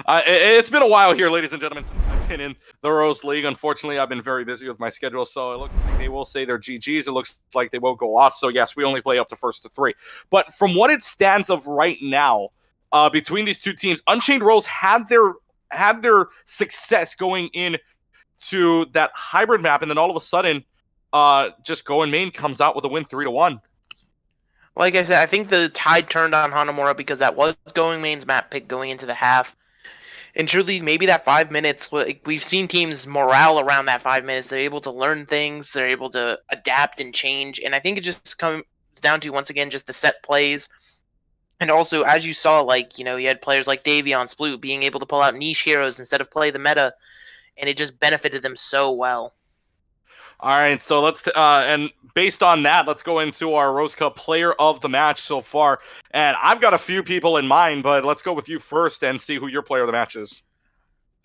it's been a while here, ladies and gentlemen, since I've been in the Rose League. Unfortunately, I've been very busy with my schedule, so it looks like they will say their GGs. It looks like they will go off. So yes, we only play up to first to 3. But from what it stands of right now, between these two teams, Unchained Rose had their success going in to that hybrid map, and then all of a sudden, just Going Main comes out with a win 3-1. Like I said, I think the tide turned on Hanamura because that was Going Main's map pick going into the half. And truly, maybe that 5 minutes, we've seen teams morale around that 5 minutes. They're able to learn things. They're able to adapt and change. And I think it just comes down to, once again, just the set plays. And also, as you saw, like, you had players like Davion, Sploot being able to pull out niche heroes instead of play the meta. And it just benefited them so well. All right, so let's and based on that, let's go into our Rose Cup player of the match so far. And I've got a few people in mind, but let's go with you first and see who your player of the match is.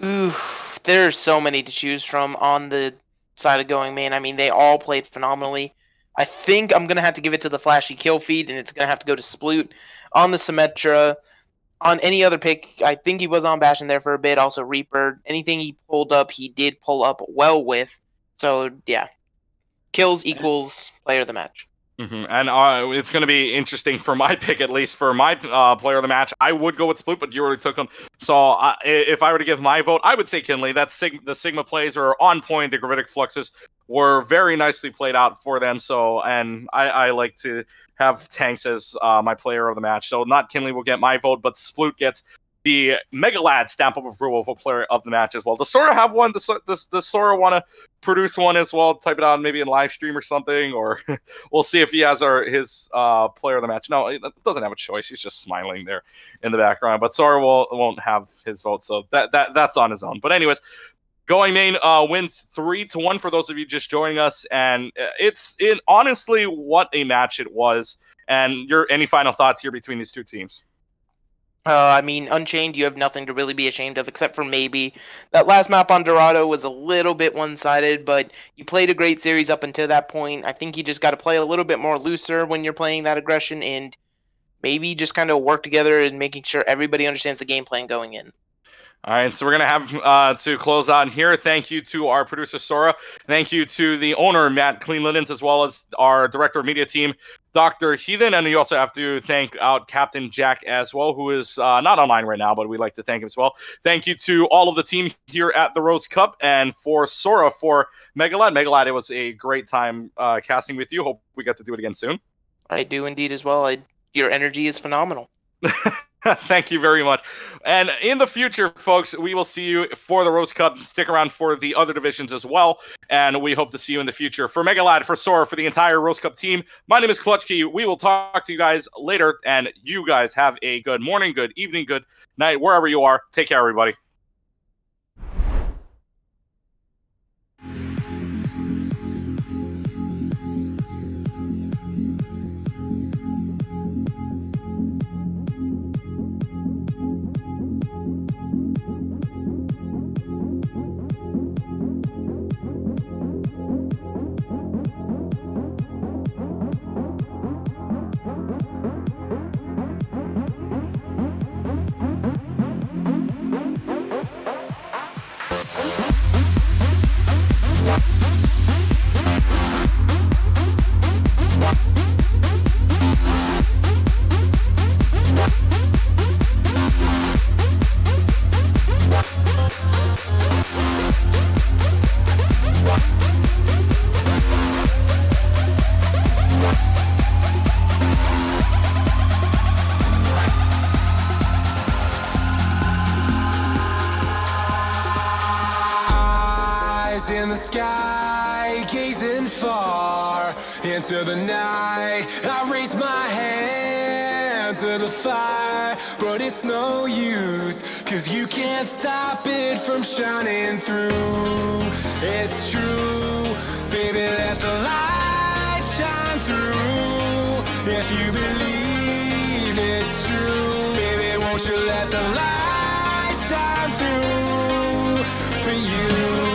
Ooh, there's so many to choose from on the side of Going Main. I mean, they all played phenomenally. I think I'm gonna have to give it to the flashy kill feed, and it's gonna have to go to Sploot on the Symmetra. On any other pick, I think he was on Bastion there for a bit. Also Reaper, anything he pulled up, he did pull up well with. So, yeah. Kills equals player of the match. Mm-hmm. And it's going to be interesting for my pick, at least for my player of the match. I would go with Sploot, but you already took him. So if I were to give my vote, I would say Kinley. The Sigma plays are on point. The Gravitic Fluxes were very nicely played out for them. So, and I like to have Tanks as my player of the match. So not Kinley will get my vote, but Sploot gets the Mega Lad stamp of approval for player of the match as well. Does Sora have one? Does Sora want to produce one as well? Type it out maybe in live stream or something, or we'll see if he has his player of the match. No, it doesn't have a choice. He's just smiling there in the background. But Sora won't have his vote, so that's on his own. But anyways, Going Main wins 3-1 for those of you just joining us, and honestly what a match it was. And any final thoughts here between these two teams? I mean, Unchained, you have nothing to really be ashamed of, except for maybe that last map on Dorado was a little bit one-sided, but you played a great series up until that point. I think you just got to play a little bit more looser when you're playing that aggression, and maybe just kind of work together and making sure everybody understands the game plan going in. All right, so we're going to have to close out here. Thank you to our producer, Sora. Thank you to the owner, Matt Clean Linens, as well as our director of media team, Dr. Heathen. And you also have to thank out Captain Jack as well, who is not online right now, but we'd like to thank him as well. Thank you to all of the team here at the Rose Cup, and for Sora, for Megalad. Megalad, it was a great time casting with you. Hope we get to do it again soon. I do indeed as well. Your energy is phenomenal. Thank you very much. And in the future, folks, we will see you for the Rose Cup. Stick around for the other divisions as well. And we hope to see you in the future. For Megalad, for Sora, for the entire Rose Cup team, my name is Clutchkey. We will talk to you guys later. And you guys have a good morning, good evening, good night, wherever you are. Take care, everybody. In the sky, gazing far into the night, I raise my hand to the fire, but it's no use, 'cause you can't stop it from shining through. It's true, baby, let the light shine through. If you believe it's true, baby, won't you let the light shine through for you?